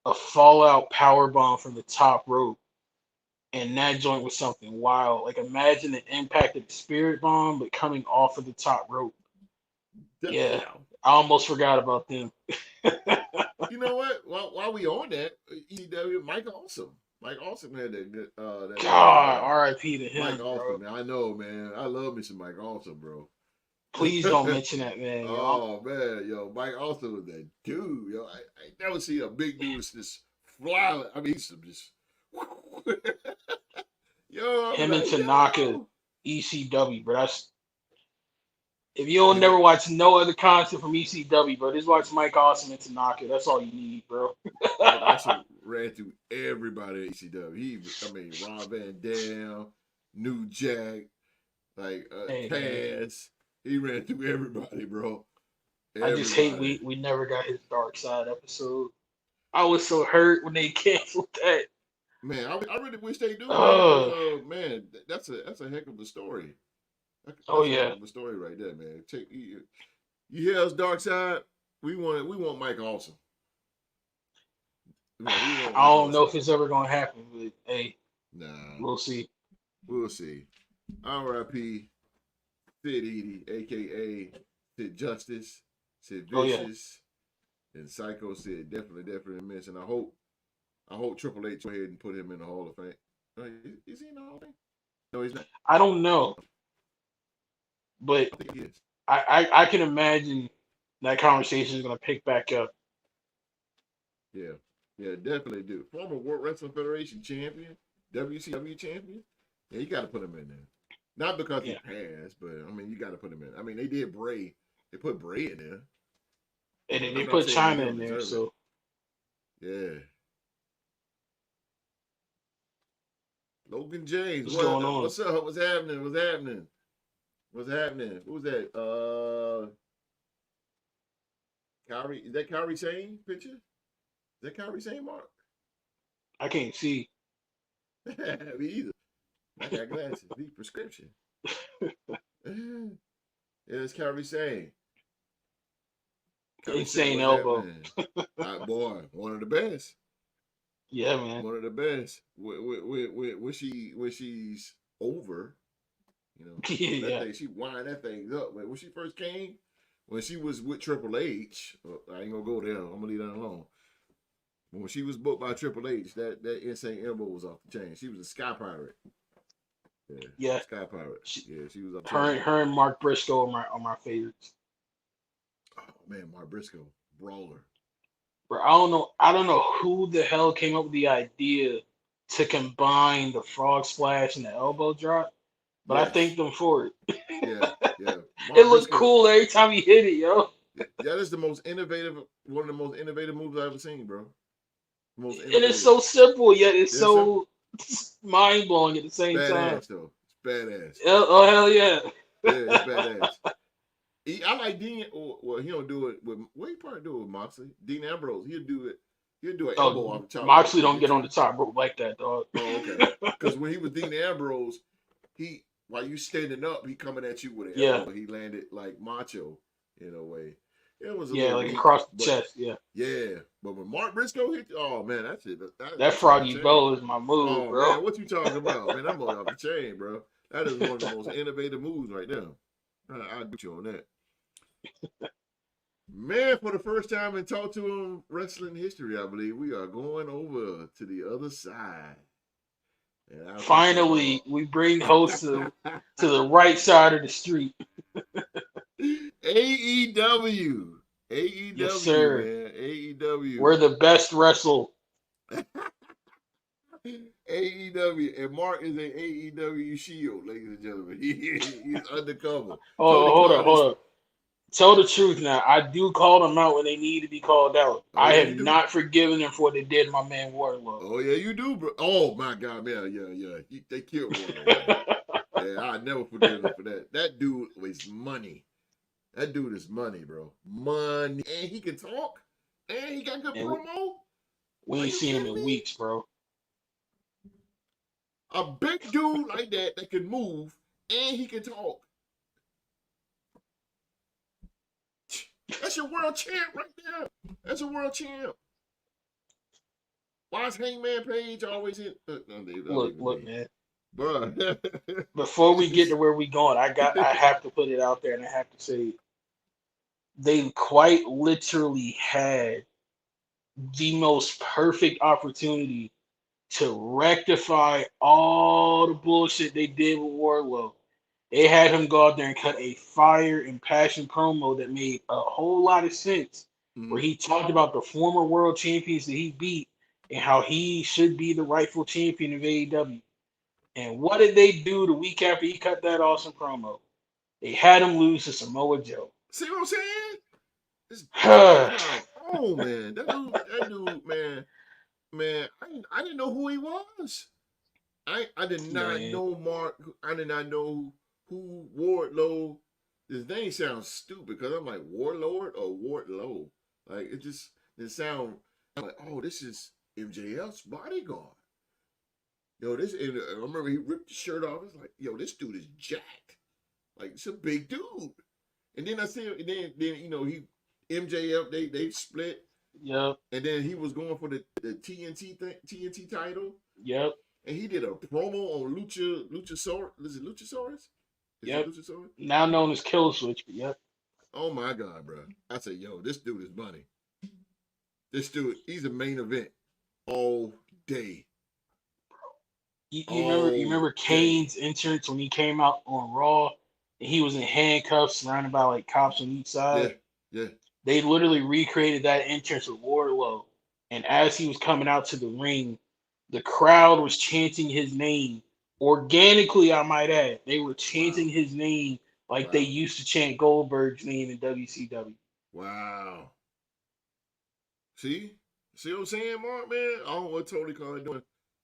a fallout power bomb from the top rope, and that joint was something wild. Like imagine the impact of the spirit bomb, but coming off of the top rope. Yeah, Damn. I almost forgot about them. You know what? While we on that, ECW, Mike Awesome. Mike Awesome had that good that God, R.I.P. to Mike him, bro. Awesome, man. I know, man. I love me some Mike Awesome, bro. Please don't mention that man, yo. Oh man, yo, Mike Austin was that dude, yo. I never see a big dude just fly. I mean, he's just yo. I'm Him and like, Tanaka, yo. ECW, bro. That's if you don't He never went. watch no other content from ECW, bro. Just watch Mike Awesome and Tanaka. That's all you need, bro. Mike also ran through everybody at ECW. I mean, Rob Van Dam, New Jack, like Hey man, Taz. He ran through everybody, bro. I just hate Everybody. we never got his Dark Side episode. I was so hurt when they canceled that. Man, I really wish they do, man, because Oh, man, that's a heck of a story. oh That's a heck yeah. of a story right there, man. You hear us, Dark Side? We want Mike Awesome. Man, we want I Mike don't know Awesome. if it's ever gonna happen, but hey, Nah, we'll see. we'll see. R.I.P. Sid Eudy, aka Sid Justice, Sid Oh yeah. Vicious, and Sycho Sid definitely miss. And I hope Triple H go ahead and put him in the Hall of Fame. Is he in the Hall of Fame? No, he's not. I don't know, but I think he is. I can imagine that conversation is gonna pick back up. Yeah, yeah, definitely do. Former World Wrestling Federation champion, WCW champion. Yeah, you got to put him in there. Not because he Yeah, passed, but I mean, you got to put him in. I mean, they did Bray. They put Bray in there. and then they I'm not put saying that China he in don't there, deserve it. so Yeah. Logan James, what's going on? what's up? What's happening? What's happening? What's happening? Who's that? Kyrie. Is that Kyrie Sane picture? Is that Kyrie Sane, Mark? I can't see. Me either. I got glasses. Need prescription. Yeah, it's Kyrie Sane. Kyrie Sane, Insane what's elbow. happening? Boy, one of the best. Yeah, man. One of the best. When she's over, you know, that Yeah. thing, she wind that thing up. When she first came, when she was with Triple H, I ain't gonna go there. I'm gonna leave that alone. When she was booked by Triple H, that insane elbow was off the chain. She was a Sky Pirate. Yeah, Yeah. Sky Pirate. She, Yeah, she was off the her chain. her and Mark Briscoe are my favorites. Oh man, Mark Briscoe, brawler. But I don't know who the hell came up with the idea to combine the frog splash and the elbow drop, but I Yes, thank them for it. yeah, yeah. It Mark looked Briscoe. cool every time he hit it, yo. That is the most innovative, one of the most innovative moves I've ever seen, bro. Most And it's innovative. so simple, yet it's Yeah, simple. so mind blowing at the same time. Badass though. It's badass. Oh hell yeah. Yeah, it's badass. I like Dean. Well, he don't do it with. What he probably do it with Moxley? Dean Ambrose. He'll do it. He'll do an elbow Oh, off the top rope Moxley and don't hit get on you. the top rope like that, dog. Oh, okay. Because when he was Dean Ambrose, he while you standing up, he coming at you with an Yeah, elbow. He landed like Macho in a way. It was a yeah, little like weak, across the but chest. Yeah, yeah. But when Mark Briscoe hit, oh man, that that's off the froggy chain. bow is my move, Oh bro. man, what you talking about, man? I'm off the chain, bro. That is one of the most innovative moves right now. I'll get you on that. Man, for the first time in Talk to Him wrestling history, I believe we are going over to the other side. And our people Finally, we bring hosts to the right side of the street. AEW. Yes, AEW, sir. man. We're AEW. the best wrestle. AEW. And Mark is an AEW shield, ladies and gentlemen. He's undercover. Oh, Tony hold up, Khan is. hold up. Tell the truth now. I do call them out when they need to be called out. Oh, I yeah, have you do. not forgiven them for what they did to my man Wardlow. Oh, yeah, you do, bro. Oh, my God, man. Yeah. They killed Wardlow, man. Yeah, I never forgive him for that. That dude was money. That dude is money, bro. Money. And he can talk. And he got good And promo. we Are ain't you seen him kidding in me? weeks, bro. A big dude like that can move and he can talk. That's your world champ right there. That's your world champ. Why is Hangman Page always in? I'll leave Look, it man. Bro. Before we get to where we going, I have to put it out there, and I have to say they quite literally had the most perfect opportunity to rectify all the bullshit they did with Wardlow. They had him go out there and cut a fire and passion promo that made a whole lot of sense, where he talked about the former world champions that he beat and how he should be the rightful champion of AEW. And what did they do the week after he cut that awesome promo? They had him lose to Samoa Joe. See what I'm saying? Come on, man. That dude, man. I didn't know who he was. I did not know Mark. I did not know who Wardlow. His name sounds stupid because I'm like Warlord or Wardlow. Like it sound. I'm like, oh, this is MJF's bodyguard. Yo, I remember he ripped the shirt off. It's like, yo, this dude is jacked. Like, it's a big dude. And then I see him, and then he MJF, they split. Yep. And then he was going for the TNT title. Yep. And he did a promo on Luchasaurus. Is it Luchasaurus? Yep. It Luchasaurus? Now known as Kill Switch, but yep. Oh my God, bro. I said, yo, this dude is money. This dude, he's a main event all day. You remember Kane's entrance when he came out on Raw and he was in handcuffs surrounded by like cops on each side? Yeah. They literally recreated that entrance with Wardlow. And as he was coming out to the ring, the crowd was chanting his name. Organically, I might add. They were chanting his name like they used to chant Goldberg's name in WCW. Wow. See what I'm saying, Mark, man? I don't know what Tony Khan doing.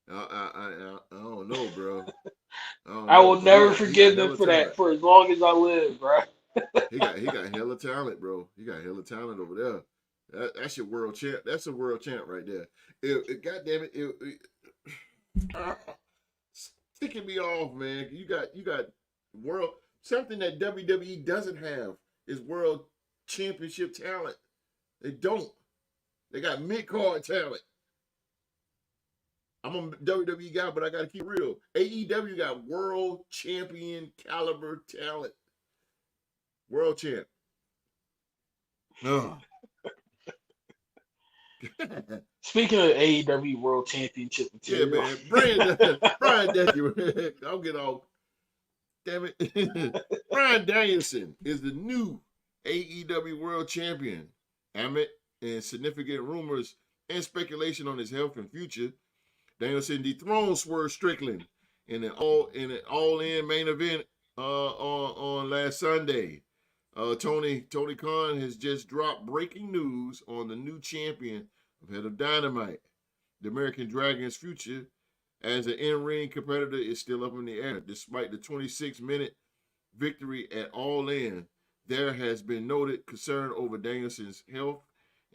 I don't know, bro. I will never forgive them for that for as long as I live, bro. he got hella talent, bro. He got hella talent over there. That's your world champ. That's a world champ right there. God damn it, sticking me off, man. You got world something that WWE doesn't have is world championship talent. They don't. They got mid-card talent. I'm a WWE guy, but I got to keep it real. AEW got world champion caliber talent. World champ. No. Speaking of AEW World Championship material. Yeah, man. Bryan Danielson. I'll get off. Damn it. Bryan Danielson is the new AEW World Champion. Amid and significant rumors and speculation on his health and future, Danielson dethroned Swerve Strickland in an all-in main event on last Sunday. Tony Khan has just dropped breaking news on the new champion of Head of Dynamite. The American Dragon's future as an in-ring competitor is still up in the air. Despite the 26-minute victory at All In, there has been noted concern over Danielson's health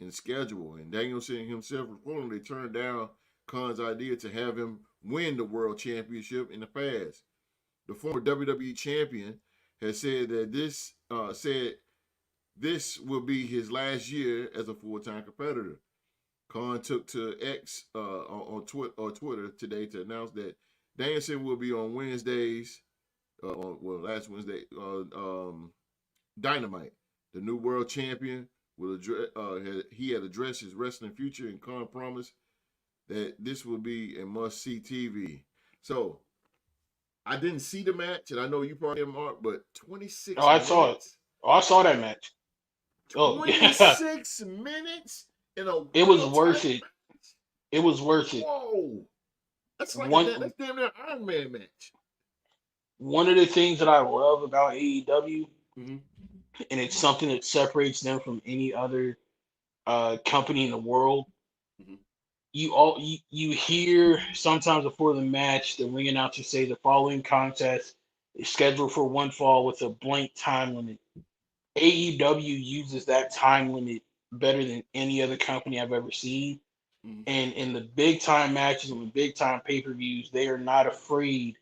and schedule, and Danielson himself reportedly turned down Khan's idea to have him win the World Championship in the past. The former WWE champion has said that this will be his last year as a full-time competitor. Khan took to X on Twitter today to announce that Danielson will be on Wednesdays, last Wednesday, Dynamite. The new world champion will he had addressed his wrestling future, and Khan promised that this will be a must-see TV. So, I didn't see the match, and I know you probably didn't, Mark, but 26 minutes. I saw it. I saw that match. 26 minutes in a It was worth it. Match? It was worth it. Whoa. That's like that's damn near an Iron Man match. One of the things that I love about AEW, and it's something that separates them from any other company in the world. You hear sometimes before the match the ring announcer say the following contest is scheduled for one fall with a blank time limit. AEW uses that time limit better than any other company I've ever seen. And in the big time matches and the big time pay-per-views, they are not afraid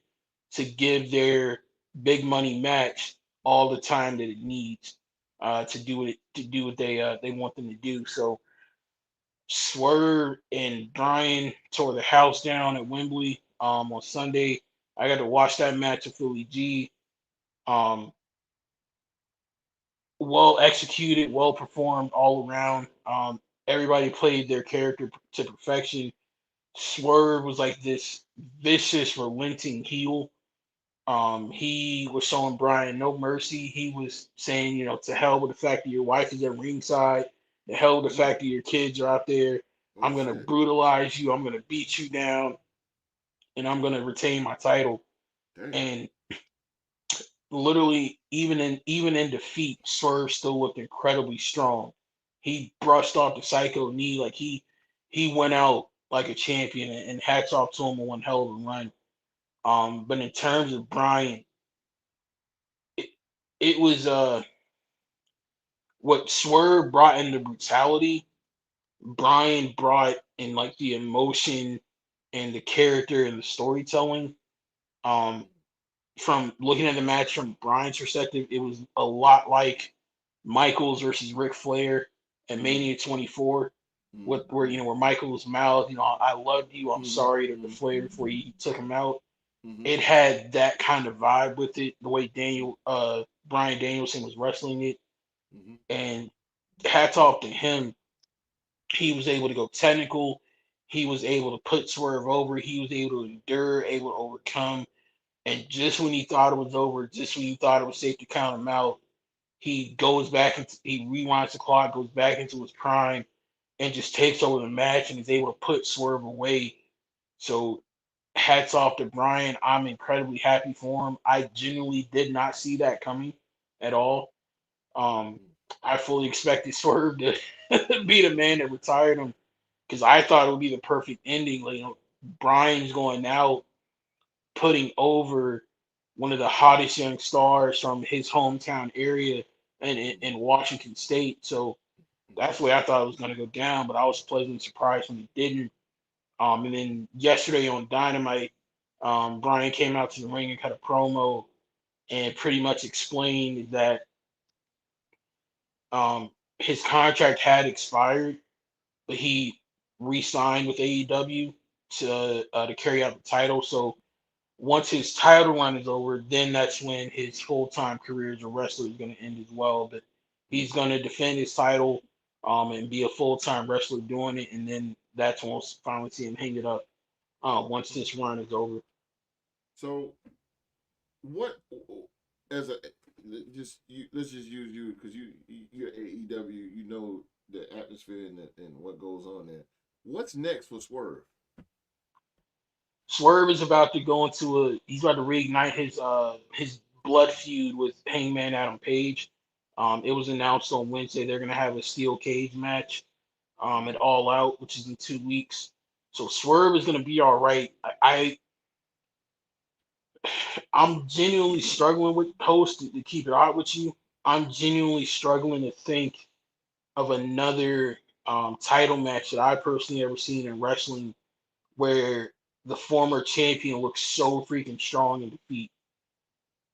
to give their big money match all the time that it needs. to do what they want them to do. So Swerve and Bryan tore the house down at Wembley on Sunday. I got to watch that match at Philly G. Um, well executed, well performed all around. Everybody played their character to perfection. Swerve was like this vicious, relenting heel. He was showing Bryan no mercy. He was saying, to hell with the fact that your wife is at ringside, to hell with the Mm. fact that your kids are out there. Oh I'm gonna shit. brutalize you. I'm gonna beat you down, and I'm gonna retain my title. Damn. And literally, even in defeat, Swerve still looked incredibly strong. He brushed off the Sycho knee like he went out like a champion, and hats off to him on one hell of a run. But in terms of Bryan, it, it was what Swerve brought in the brutality, Bryan brought in like the emotion and the character and the storytelling. Um, from looking at the match from Bryan's perspective, it was a lot like Michaels versus Ric Flair at Mm. Mania 24, Mm. with where Mm. where Michaels mouthed, I love you, I'm Mm. sorry to Mm. Flair before Mm. he took him out. Mm. It had that kind of vibe with it, the way Bryan Danielson was wrestling it, Mm. and hats off to him. He was able to go technical. He was able to put Swerve over. He was able to endure, able to overcome. And just when he thought it was over, just when you thought it was safe to count him out, he rewinds the clock, goes back into his prime, and just takes over the match and is able to put Swerve away. So hats off to Bryan. I'm incredibly happy for him. I genuinely did not see that coming at all. Um, Mm. I fully expected Swerve to be the man that retired him because I thought it would be the perfect ending. Like, Bryan's going out, putting over one of the hottest young stars from his hometown area in Washington State. So that's the way I thought it was going to go down, but I was pleasantly surprised when it didn't. And then yesterday on Dynamite, Bryan came out to the ring and cut a promo and pretty much explained that his contract had expired, but he re-signed with AEW to carry out the title. So once his title run is over, then that's when his full-time career as a wrestler is going to end as well. But Mm. he's going to defend his title and be a full-time wrestler doing it, and then that's when we'll finally see him hang it up once this run is over. So what as a just you let's just use you because you're AEW, you know the atmosphere and what goes on there. What's next for Swerve? Swerve is about to go into he's about to reignite his blood feud with Hangman Adam Page. It was announced on Wednesday they're gonna have a steel cage match at Mm-hmm. All Out, which is in 2 weeks. So Swerve is gonna be all right. I'm genuinely struggling with host to keep it out with you. I'm genuinely struggling to think of another title match that I personally ever seen in wrestling where the former champion looks so freaking strong in defeat.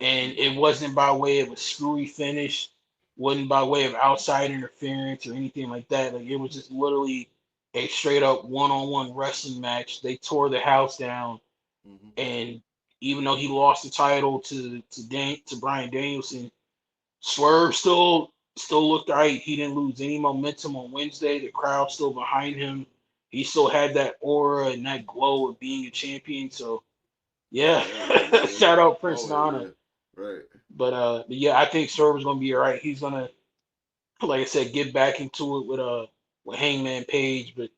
And Mm. it wasn't by way of a screwy finish, wasn't by way of outside interference or anything like that. Like it was just literally a straight up one-on-one wrestling match. They tore the house down, Mm-hmm. and even though he lost the title to Bryan Danielson, Swerve still looked right. He didn't lose any momentum on Wednesday. The crowd still behind him. He still had that aura and that glow of being a champion. So yeah, Oh hell yeah, yeah. shout out Prince Always, Nana. yeah. Right. But yeah, I think Swerve's gonna be all right. He's gonna, like I said, get back into it with Hangman Page. But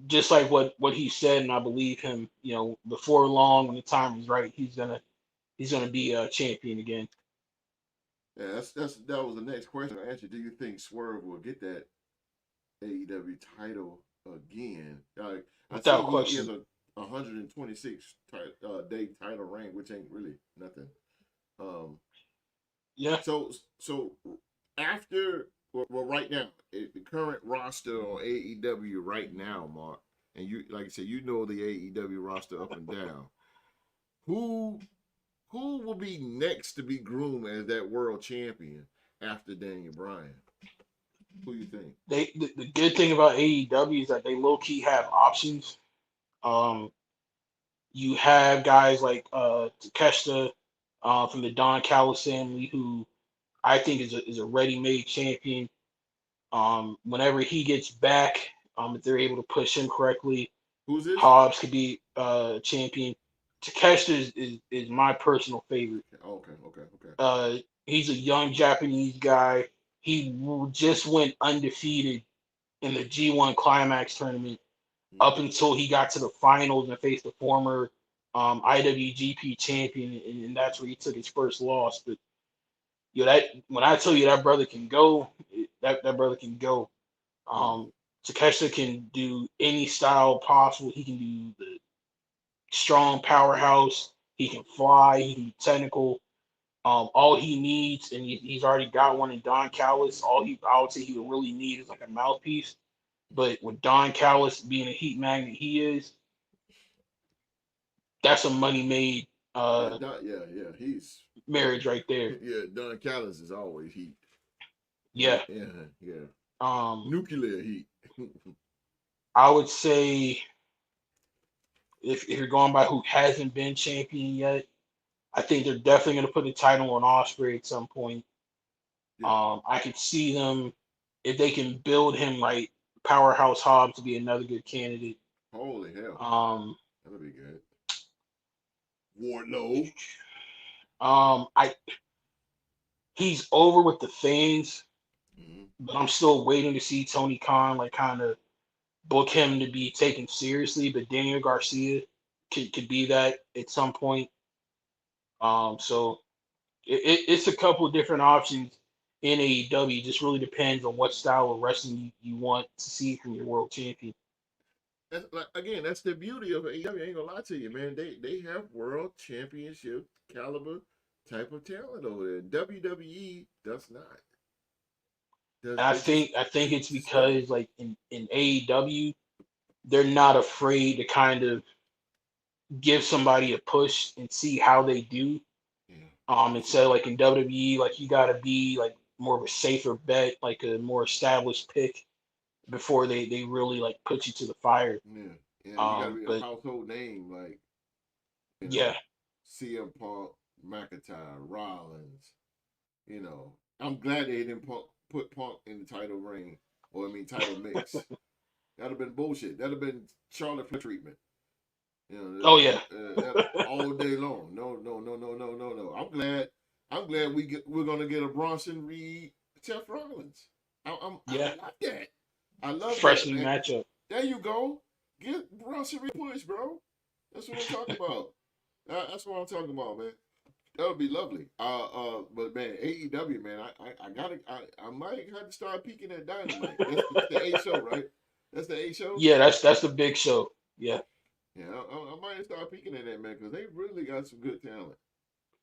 just like what he said, and I believe him. Before long, when the time is right, he's gonna be a champion again, Yeah, that was the next question I asked you. Do you think Swerve will get that AEW title again? I see without he is question. a 126 day title reign, which ain't really nothing. Um, Yeah, so after right now, the current roster on AEW right now, Mark, and you like I said, you know the AEW roster up and down. Who who will be next to be groomed as that world champion after Daniel Bryan? Who you think? The good thing about AEW is that they low key have options. Um, you have guys like Takeshita from the Don Callis family, who I think is a ready made champion. Whenever he gets back, if they're able to push him correctly, Who's this? Hobbs could be champion. Takeshita is my personal favorite. Okay, okay, okay. Uh, he's a young Japanese guy. He just went undefeated in the G1 Climax tournament up Mm-hmm. until he got to the finals and faced the former IWGP champion, and that's where he took his first loss. But that when I tell you that brother can go, that brother can go. Mm-hmm. Um, Takeshita can do any style possible. He can do the strong powerhouse. He can fly. He can be technical. All he needs, and he's already got one in Don Callis. I would say he would really need is like a mouthpiece. But with Don Callis being a heat magnet he is, that's a money made Yeah, yeah. He's marriage right there. yeah. Don Callis is always heat. Yeah. Yeah, yeah. Um, Nuclear heat. I would say if you're going by who hasn't been champion yet, I think they're definitely going to put the title on Osprey at some point. Yeah. I could see them if they can build him right. Powerhouse Hobbs to be another good candidate. Holy hell, Um, that'll be good. Wardlow. I he's over with the fans, Mm-hmm. but I'm still waiting to see Tony Khan like kind of book him to be taken seriously. But Daniel Garcia could be that at some point. So it's a couple of different options in AEW. It just really depends on what style of wrestling you want to see from your world champion. That's like again, that's the beauty of AEW. I ain't gonna lie to you, man. They have world championship caliber type of talent over there. WWE does not. Does And they just I think they it's just don't. because like in AEW, they're not afraid to kind of give somebody a push and see how they do. Yeah. Instead of like in WWE, like you gotta be like more of a safer bet, like a more established pick before they really like put you to the fire. Yeah. Yeah. You gotta be a But household name like, you yeah, know, CM Punk, McIntyre, Rollins. You know. I'm glad they didn't put Punk in the title ring or I mean title mix. That'd have been bullshit. That'd have been Charlotte Flair treatment. You oh yeah, know, that all day long. No, no, no, no, no, no, no. I'm glad. I'm glad we're gonna get a Bronson Reed, Seth Rollins. I yeah, love that. I love fresh that, new man. matchup. There you go. Get Bronson Reed push, bro. That's what I'm talking about. That's what I'm talking about, man. That would be lovely. But man, AEW, man, I gotta, I might have to start peeking at Dynamite. That's the A show, right? That's the A show. Yeah, that's the big show. Yeah. Yeah, I might start peeking at that, man, because they really got some good talent.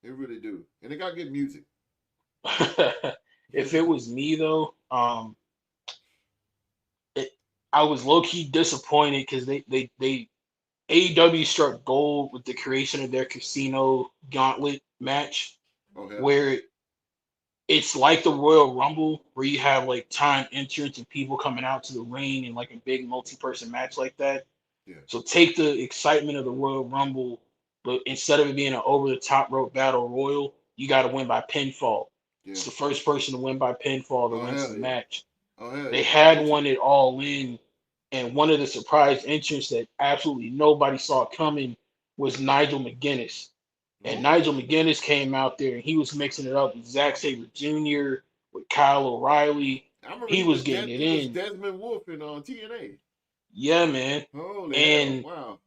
They really do, and they got good music. If it was me though, it, I was low key disappointed because they AEW struck gold with the creation of their Casino Gauntlet match, Oh hell yeah, where it's like the Royal Rumble, where you have like time entrance and people coming out to the ring in like a big multi-person match like that. yeah, So take the excitement of the Royal Rumble, but instead of it being an over-the-top rope battle royal, you got to win by pinfall. yeah. It's the first person to win by pinfall that Oh wins hell the yeah, match. oh hell They yeah. I'm had with you. one at All In, and one of the surprise entrants that absolutely nobody saw coming was Nigel McGuinness. And Oh Nigel McGuinness came out there and he was mixing it up with Zack Sabre Jr., with Kyle O'Reilly. I remember He was getting it he was in. Desmond Wolfe in on TNA. Yeah, man. Holy hell, And wow.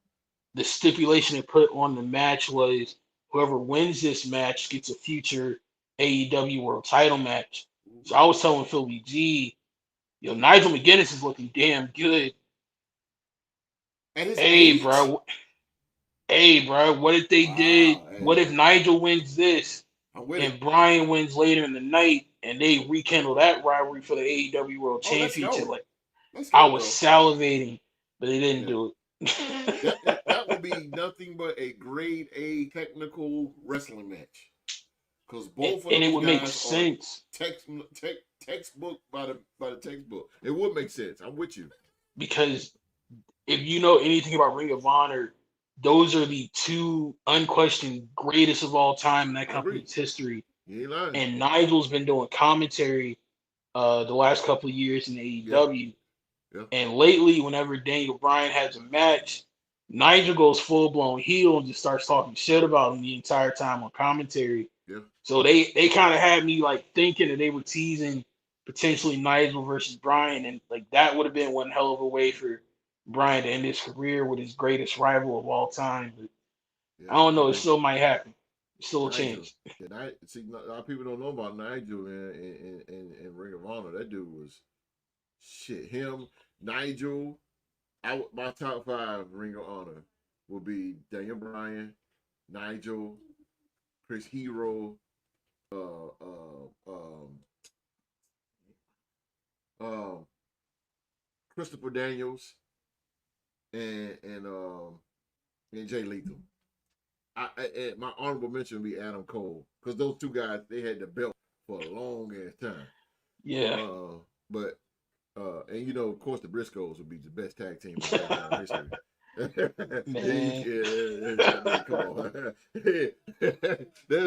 the stipulation they put on the match was whoever wins this match gets a future AEW World Title match. So I was telling Philly G, yo, Nigel McGuinness is looking damn good. At his Hey, age, bro. Hey, bro. What if they did? wow. What if Nigel wins this I'm with it. and Bryan wins later in the night and they rekindle that rivalry for the AEW World Oh, let's Championship? go. Like Let's I go, was bro. salivating, but they didn't Yeah. do That it. would be nothing but a grade A technical wrestling match. because and, both of and it those would make guys are sense text, textbook by the textbook. It would make sense. I'm with you. because if you know anything about Ring of Honor, those are the two unquestioned greatest of all time in that I agree. company's history. You ain't lying. And Nigel's been doing commentary the last couple of years in Yeah, AEW. yeah, And lately, whenever Daniel Bryan has a match, Nigel goes full blown heel and just starts talking shit about him the entire time on commentary. yeah, So they kind of had me like thinking that they were teasing potentially Nigel versus Bryan, and like that would have been one hell of a way for Bryan to end his career with his greatest rival of all time. But I yeah. don't I know, it agree. still might happen. Still a Nigel. chance. Yeah, see, a lot of people don't know about Nigel in Ring of Honor. That dude was shit. Him, Nigel. My top five Ring of Honor will be Daniel Bryan, Nigel, Chris Hero, uh, uh, um, um, Christopher Daniels, and and um, and Jay Lethal. And my honorable mention would be Adam Cole because those two guys they had the belt for a long ass time. Yeah. But and of course, the Briscoes would be the best tag team in SmackDown history. Man, I mean, come on.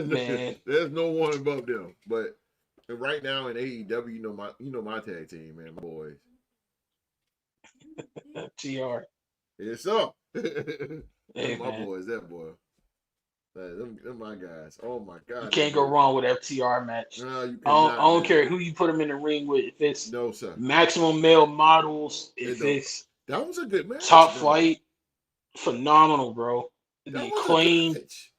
man, There's no one above them. But right now in AEW, my tag team, man, my boys. TR. It's up. Hey, That's my man. boys. That boy. Them my guys. Oh my You God, they can't go good. wrong with FTR match. No, you I cannot, don't man. care who you put him in the ring with. If it's No, sir. maximum male models, It if don't. it's That was a good top match, though. flight, phenomenal, bro. That The was a good acclaim, match.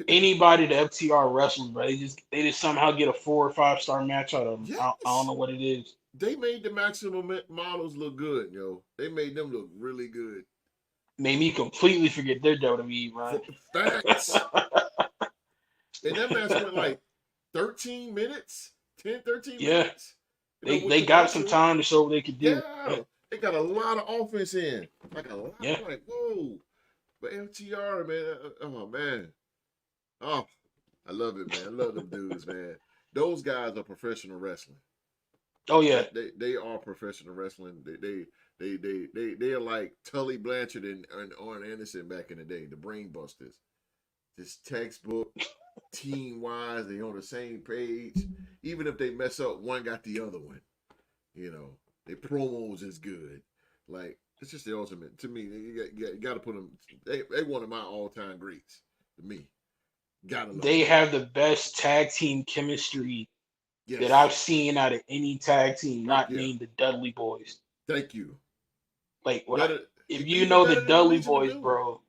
anybody the FTR wrestles, bro. They just somehow get a 4 or 5 star match out of them. I don't Yes. know what it is. They made the maximum models look good, yo. They made them look really good. Made me completely forget their WWE run. Facts. And that match went like 13 minutes, 10, 13 Yeah, minutes. With they got some commercials. time to show what they could do. Yeah. They got a lot of offense in. Like a lot. Yeah, I'm like, whoa. But FTR, man. Oh, man. Oh, I love it, man. I love them dudes, man. Those guys are professional wrestling. oh yeah, They are professional wrestling. They are like Tully Blanchard and Arn Anderson back in the day, the Brain Busters. This textbook, team wise, they on the same page. Even if they mess up, one got the other one. You know, their promos is good. Like it's just the ultimate to me. You got to put them. They one of my all time greats to me. Gotta love they them. have the best tag team chemistry that Yes. I've seen out of any tag team, Fuck not yeah. named the Dudley Boys. Thank you. Like Better, if you even know the better than the Dudley Legion of Boys, Doom. bro,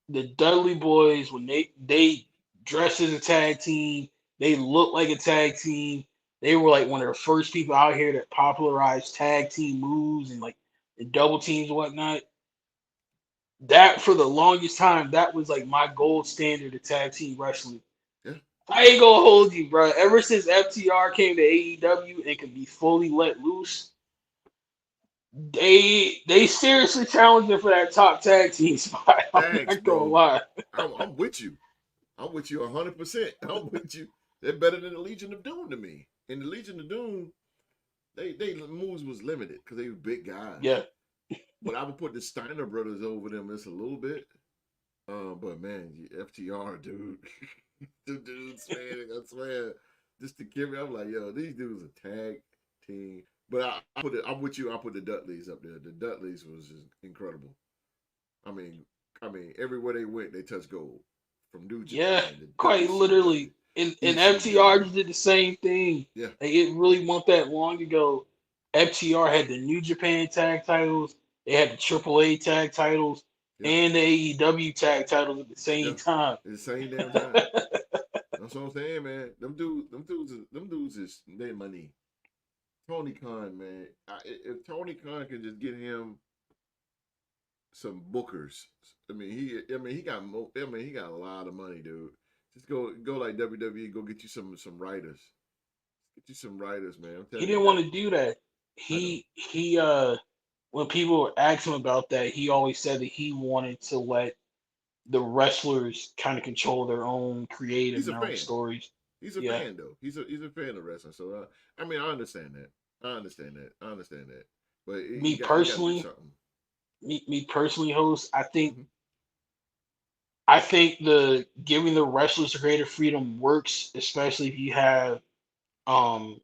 the Dudley Boys when they dress as a tag team, they look like a tag team. They were like one of the first people out here that popularized tag team moves and like the double teams and whatnot. That for the longest time, that was like my gold standard of tag team wrestling. Yeah. I ain't gonna hold you, bro. Ever since FTR came to AEW and could be fully let loose, they seriously challenging for that top tag team spot. I'm Thanks, not gonna bro. lie. I'm with you. I'm with you 100%. I'm with you. They're better than the Legion of Doom to me. In the Legion of Doom, they moves was limited because they were big guys. Yeah, But I would put the Steiner brothers over them just a little bit. But man, FTR, dude, the dudes, man, I swear, just to give me, I'm like, yo, these dudes are tag team. But I'm with you. I put the Dudleys up there. The Dudleys was just incredible. I mean, everywhere they went, they touched gold. From New yeah, Japan, the quite WCW, literally. And FTR ECW. just did the same thing. Yeah, Like it really wasn't that long ago. FTR had the New Japan tag titles, they had the AAA tag titles, yeah, and the AEW tag titles at the yeah. same time. At the same damn time. That's what I'm saying, man. Them dudes is their money. Tony Khan, man. If Tony Khan can just get him some bookers, he got he got a lot of money, dude. Just go like WWE, go get you some writers, get you some writers, man. I'm He telling you didn't want that. to do that. I know. He when people were asking him about that, he always said that he wanted to let the wrestlers kind of control their own creative He's and a their own fan. stories. He's a Yeah. fan though. He's a fan of wrestling. So I mean, I understand that. I understand that. But Me he got to do personally, something. me personally, host. Mm-hmm. I think the giving the wrestlers greater freedom works, especially if you have um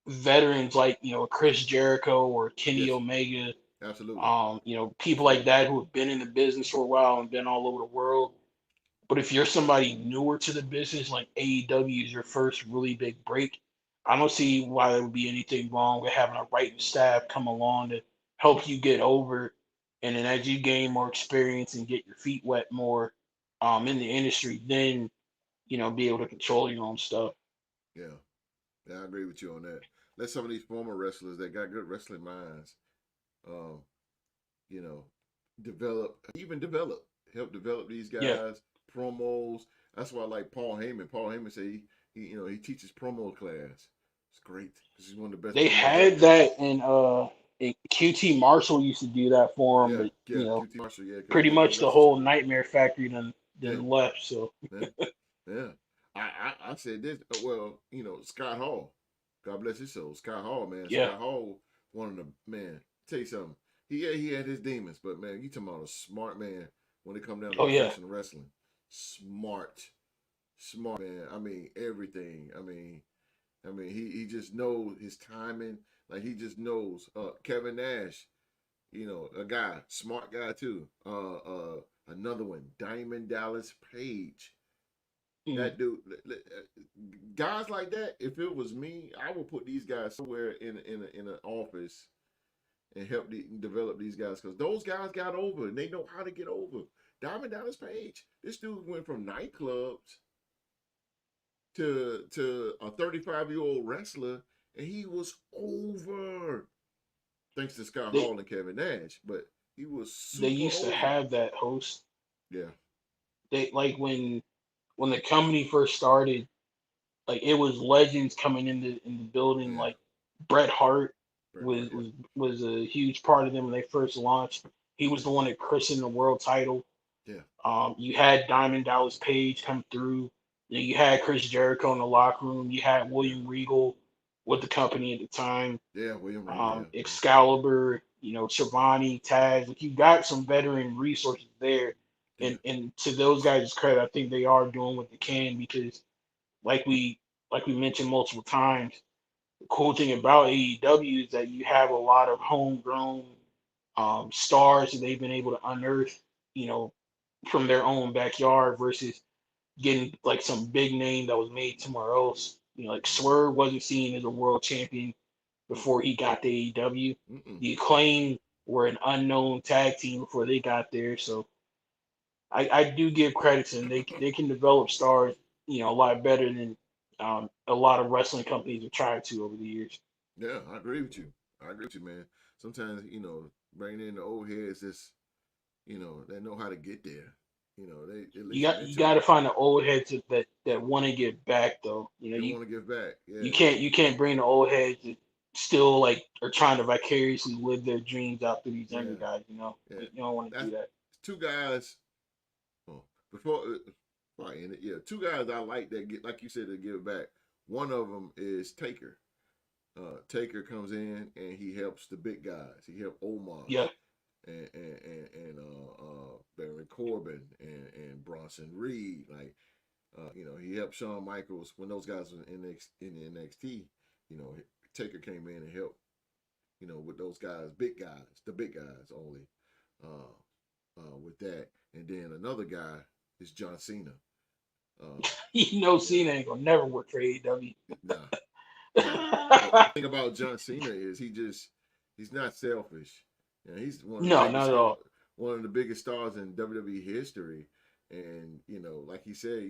veterans like Chris Jericho or Kenny Yes, Omega, absolutely, people like absolutely. that who have been in the business for a while and been all over the world. But if you're somebody newer to the business, like AEW is your first really big break, I don't see why there would be anything wrong with having a writing staff come along to help you get over. And then as you gain more experience and get your feet wet more in the industry, then be able to control your own stuff. Yeah, yeah, I agree with you on that. Let some of these former wrestlers that got good wrestling minds, um, you know, help develop these Yeah. guys, promos. That's why I like Paul Heyman. Paul Heyman say he teaches promo class. It's great because he's one of the best They promos out had there. that in QT Marshall used to do that for him, Yeah, but yeah, QT Marshall, yeah, because pretty he much the wrestles. whole Nightmare Factory Yeah, then left. So yeah, yeah. I said this. Well, Scott Hall. God bless his soul. Scott Hall, man. yeah. Scott Hall, one of the man. Tell you something. He had his demons, but man, you talking about a smart man when it come down to Oh yeah. professional wrestling. Smart, smart man. I mean everything. He just knows his timing. Like he just knows. Kevin Nash, a guy, smart guy too. Another one, Diamond Dallas Page. Mm. That dude, guys like that. If it was me, I would put these guys somewhere in an office and help develop these guys because those guys got over and they know how to get over. Diamond Dallas Page, this dude went from nightclubs to a 35-year-old wrestler, and he was over thanks to Scott They Hall and Kevin Nash. But he was they super used to over. have that host. Yeah, They like when the company first started, like it was legends coming in the building. yeah, Like Bret Hart Bret was Hart. Yeah, was was a huge part of them when they first launched. He was yeah, the one that christened the world title. yeah, You had Diamond Dallas Page come through. You had Chris Jericho in the locker room. You had yeah, William Regal with the company at the time. yeah. William Regal. Yeah, yeah, Excalibur, Schiavone, Taz. Like you got some veteran resources there, yeah. and to those guys' credit, I think they are doing what they can because, like we like we mentioned multiple times, the cool thing about AEW is that you have a lot of homegrown stars that they've been able to unearth, you know, from their own backyard versus getting like some big name that was made somewhere else. Like Swerve wasn't seen as a world champion before he got to AEW. Mm-mm. The Acclaim were an unknown tag team before they got there. So I do give credit to them. They can develop stars, a lot better than a lot of wrestling companies have tried to over the years. Yeah, I agree with you. I agree with you, man. Sometimes, bringing in the old heads that's, they know how to get there. They at least You mentor got you. to find the old heads that want to get back though. They want to give back. You Yeah, can't bring the old heads that still like are trying to vicariously live their dreams out through these younger yeah, guys. yeah. You don't want to That's do that. two guys. Oh, before I end it, yeah, two guys I like that get, like you said, to give back. One of them is Taker. Taker comes in and he helps the big guys. He helped Omos Yeah, and Baron Corbin and Bronson Reed. Like, he helped Shawn Michaels when those guys were in the NXT. You know, Taker came in and helped. With those guys, the big guys only. With that, and then another guy is John Cena. Yeah, Cena ain't gonna never work for AEW. nah, nah. But the thing about John Cena is he's not selfish. He's No, not at all. one of the biggest stars in WWE history. And like he said,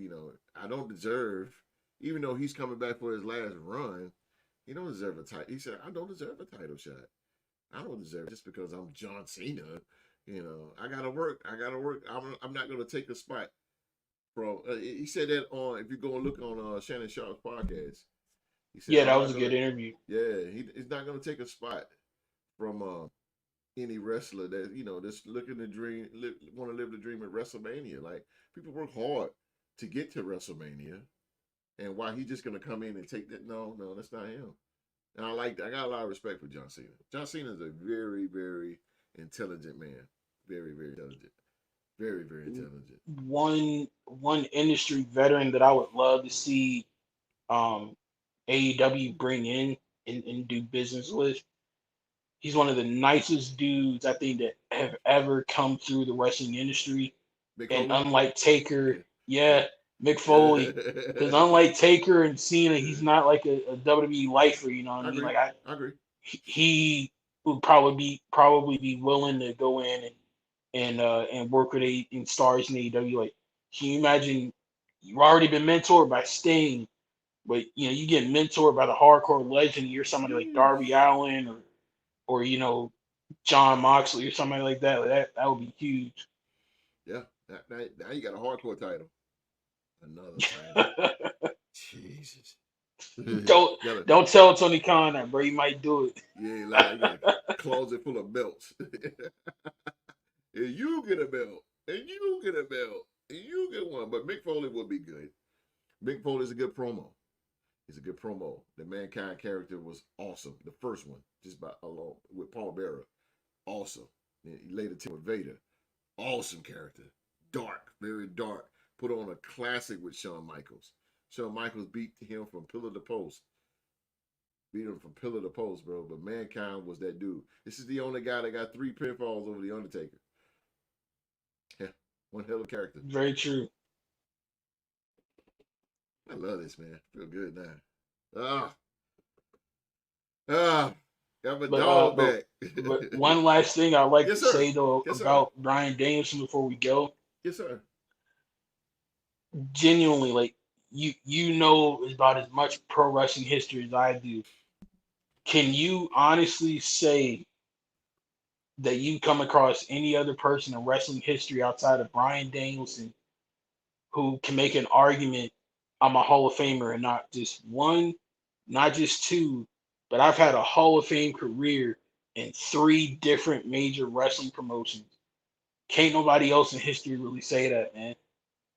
I don't deserve, even though he's coming back for his last run, he don't deserve a title. He said, I don't deserve a title shot. I don't deserve it just because I'm John Cena. I gotta work. I gotta work. I'm not gonna take a spot from. He said that on. If you go and look on Shannon Sharp's podcast, he said Yeah, I'm that not was a gonna. good interview. Yeah, he's not gonna take a spot from any wrestler that that's looking to dream, want to live the dream at WrestleMania. Like people work hard to get to WrestleMania, And why he's just gonna come in and take that? No, that's not him. And I got a lot of respect for John Cena. John Cena is a very, very intelligent man. Very, very intelligent. Very, very intelligent. One industry veteran that I would love to see um, AEW bring in and do business with. He's one of the nicest dudes I think that have ever come through the wrestling industry. Mick And Foley? unlike Taker, Yeah. yeah, Mick Foley, because unlike Taker and Cena, he's not like a WWE lifer. You know what I I mean? agree. Like I agree. he would probably be willing to go in and work with stars in AEW. Like, can you imagine? You've already been mentored by Sting, but you get mentored by the hardcore legend. You're somebody like Darby Yeesh. Allin or John Moxley or somebody like that. That would be huge. Yeah. Now you got a hardcore title. Another title. Jesus. don't got a don't tell Tony Khan that, bro. You might do it. Yeah, lie. You got a closet full of belts. And you get a belt. And you get a belt. And you get one. But Mick Foley would be good. Mick Foley's a good promo. He's a good promo. The Mankind character was awesome. The first one, just by alone with Paul Bearer. Awesome. He later team with Vader. Awesome character. Dark, very dark. Put on a classic with Shawn Michaels. Shawn Michaels beat him from pillar to post. Beat him from pillar to post, bro. But Mankind was that dude. This is the only guy that got 3 pinfalls over the Undertaker. Yeah, one hell of a character. Very true. I love this, man. Feel good now. Ah, got my dog back. But one last thing I'd like Yes, to sir. say though Yes, sir. about Bryan Danielson before we go. Yes, sir. Genuinely, like you know about as much pro wrestling history as I do. Can you honestly say that you come across any other person in wrestling history outside of Bryan Danielson who can make an argument I'm a Hall of Famer and not just one, not just two, but I've had a Hall of Fame career in 3 different major wrestling promotions. Can't nobody else in history really say that, man.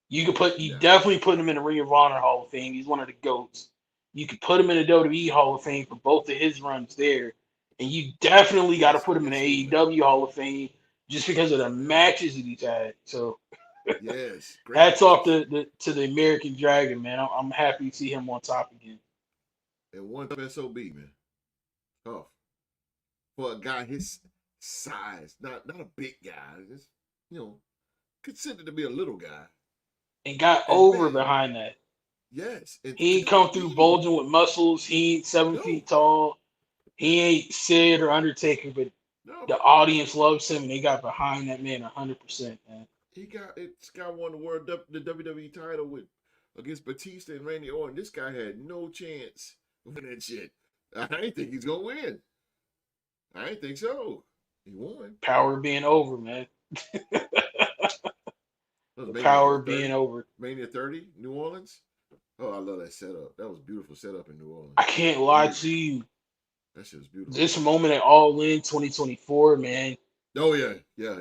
You Nah. definitely put him in the Ring of Honor Hall of Fame. He's one of the GOATs. You could put him in the WWE Hall of Fame for both of his runs there. And you definitely got to Yes, put him in the absolutely. AEW Hall of Fame just because of the Yeah. matches that he's had. So Yes. Great hats off matches. to the American Dragon, man. I'm happy to see him on top again. And one tough SOB, man. Tough. For a guy his size. Not a big guy. Just, considered to be a little guy. And got And over man, behind that. yes. And He to ain't the come through beat. bulging with muscles. He ain't 7 feet No. tall. He ain't Sid or Undertaker, but No. the audience loves him and they got behind that man 100%, man. This guy won the WWE title with against Batista and Randy Orton. This guy had no chance of winning that shit. I didn't think he's gonna win. I didn't think so. He won. Power being over, man. That was The Mania power what, being 30? over. Mania 30, New Orleans. Oh, I love that setup. That was a beautiful setup in New I Orleans. can't lie to Beautiful. you. That shit was beautiful. This moment at All In 2024, man. Oh yeah, yeah.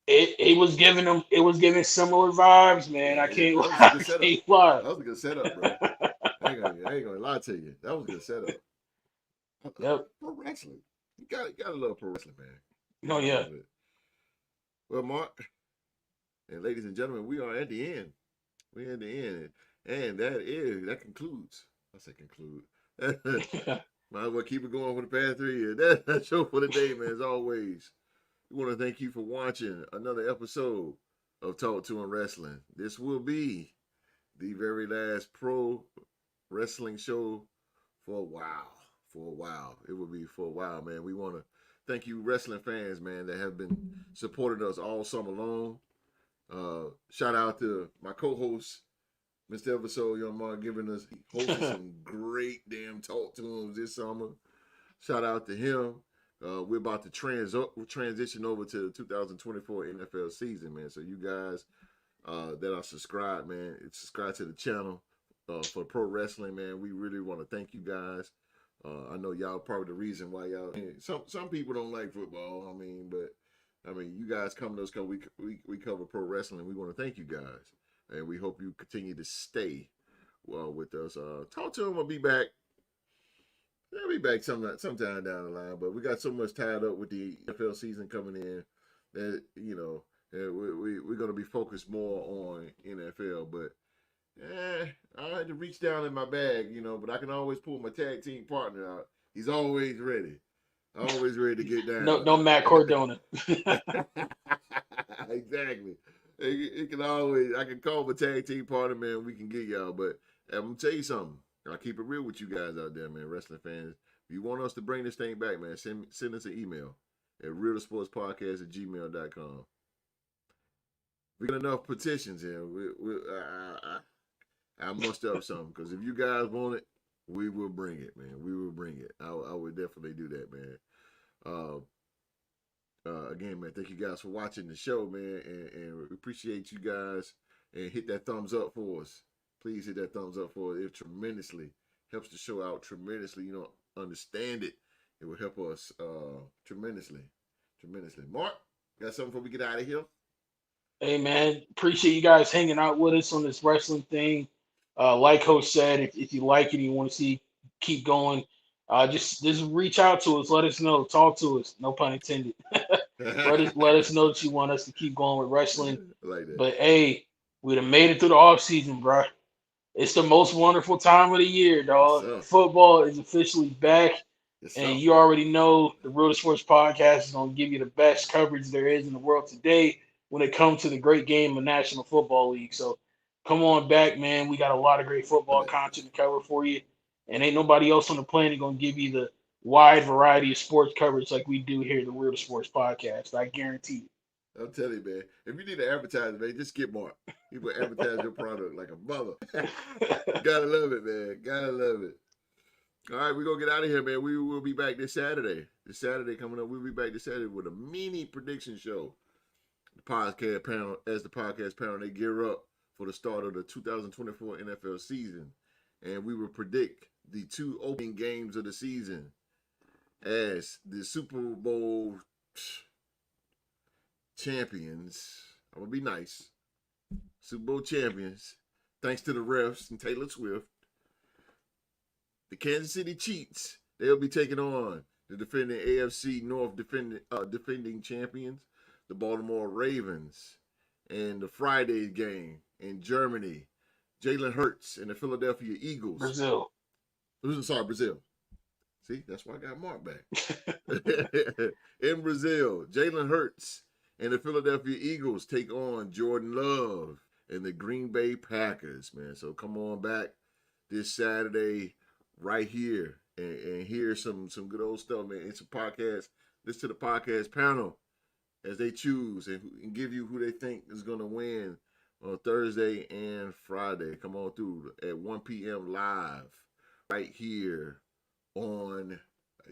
It was giving similar vibes, man. I Yeah. can't That was a lie. good I setup. can't lie. That was a good setup, bro. I ain't gonna lie to you. That was a good setup. Yep. Pro wrestling. You gotta love pro wrestling, man. You No, gotta yeah. love it. Well, Mark and ladies and gentlemen, we are at the end. We're at the end. And that concludes. I say conclude. Might as well keep it going for the past 3 years. That's the show for the day, man. As always, we want to thank you for watching another episode of Talk to and Wrestling. This will be the very last pro wrestling show for a while. For a while. It will be for a while, man. We want to thank you, wrestling fans, man, that have been supporting us all summer long. Shout out to my co-host, Mr. Episode Young Mark, hosted some great damn talk to him this summer. Shout out to him. We're about to transition over to the 2024 NFL season, man. So you guys that are subscribed, man, subscribe to the channel for pro wrestling, man. We really want to thank you guys. I know y'all probably the reason why y'all. Some people don't like football. But you guys come to us because we cover pro wrestling. And we want to thank you guys, and we hope you continue to stay with us. Talk to him. I'll be back. I'll be back sometime down the line. But we got so much tied up with the NFL season coming in that we're gonna be focused more on NFL. But I had to reach down in my bag, but I can always pull my tag team partner out. He's always ready. Always ready to get down. No Matt Cordona. Exactly. It can always, I can call my tag team partner, man. We can get y'all. But I'm going to tell you something. I'll keep it real with you guys out there, man, wrestling fans. If you want us to bring this thing back, man, send us an email at realsportspodcast@gmail.com. We got enough petitions here. I muster up something, because if you guys want it, we will bring it, man. We will bring it. I would definitely do that, man. Again, man, thank you guys for watching the show, man, and we appreciate you guys. And hit that thumbs up for us. Please hit that thumbs up for us. It tremendously helps the show out tremendously. You don't understand it. It will help us tremendously. Mark, got something before we get out of here? Hey, man, appreciate you guys hanging out with us on this wrestling thing. Like Coach said, if you like it and you want to see keep going, just reach out to us. Let us know. Talk to us. No pun intended. let us know that you want us to keep going with wrestling. I like that. But hey, we'd have made it through the off season, bro. It's the most wonderful time of the year, dog. Yes, Football is officially back. Yes, And you already know the Real Sports Podcast is going to give you the best coverage there is in the world today when it comes to the great game of National Football League. So come on back, man. We got a lot of great football content to cover for you. And ain't nobody else on the planet going to give you the wide variety of sports coverage like we do here at the Real Sports Podcast. I guarantee you. I'll tell you, man. If you need an advertiser, man, just get Mark. He will advertise your product like a mother. Gotta love it, man. Gotta love it. All right, we're going to get out of here, man. We will be back this Saturday. This Saturday coming up, we'll be back this Saturday with a mini prediction show. The podcast panel, they gear up for the start of the 2024 NFL season. And we will predict the 2 opening games of the season as the Super Bowl champions. I'm going to be nice. Super Bowl champions, thanks to the refs and Taylor Swift. The Kansas City Chiefs, they'll be taking on the defending AFC North defending champions, the Baltimore Ravens. And the Friday game in Germany, Jalen Hurts and the Philadelphia Eagles. Brazil. See, that's why I got Mark back. In Brazil, Jalen Hurts and the Philadelphia Eagles take on Jordan Love and the Green Bay Packers, man. So come on back this Saturday right here and hear some good old stuff, man. It's a podcast. Listen to the podcast panel as they choose and give you who they think is going to win on Thursday and Friday. Come on through at 1 p.m. live right here on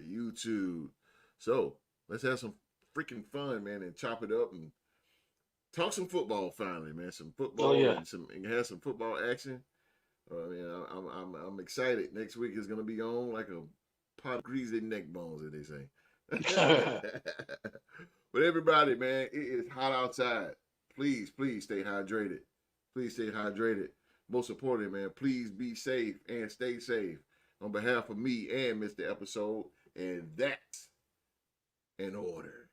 YouTube. So let's have some freaking fun, man, and chop it up and talk some football finally, man. Some football and have some football action. I'm excited. Next week is gonna be on like a pot of greasy neck bones, as they say. But everybody, man, it is hot outside. Please stay hydrated. Please stay hydrated. Most importantly, man, please be safe and stay safe. On behalf of me and Mr. Episode, and that's in order.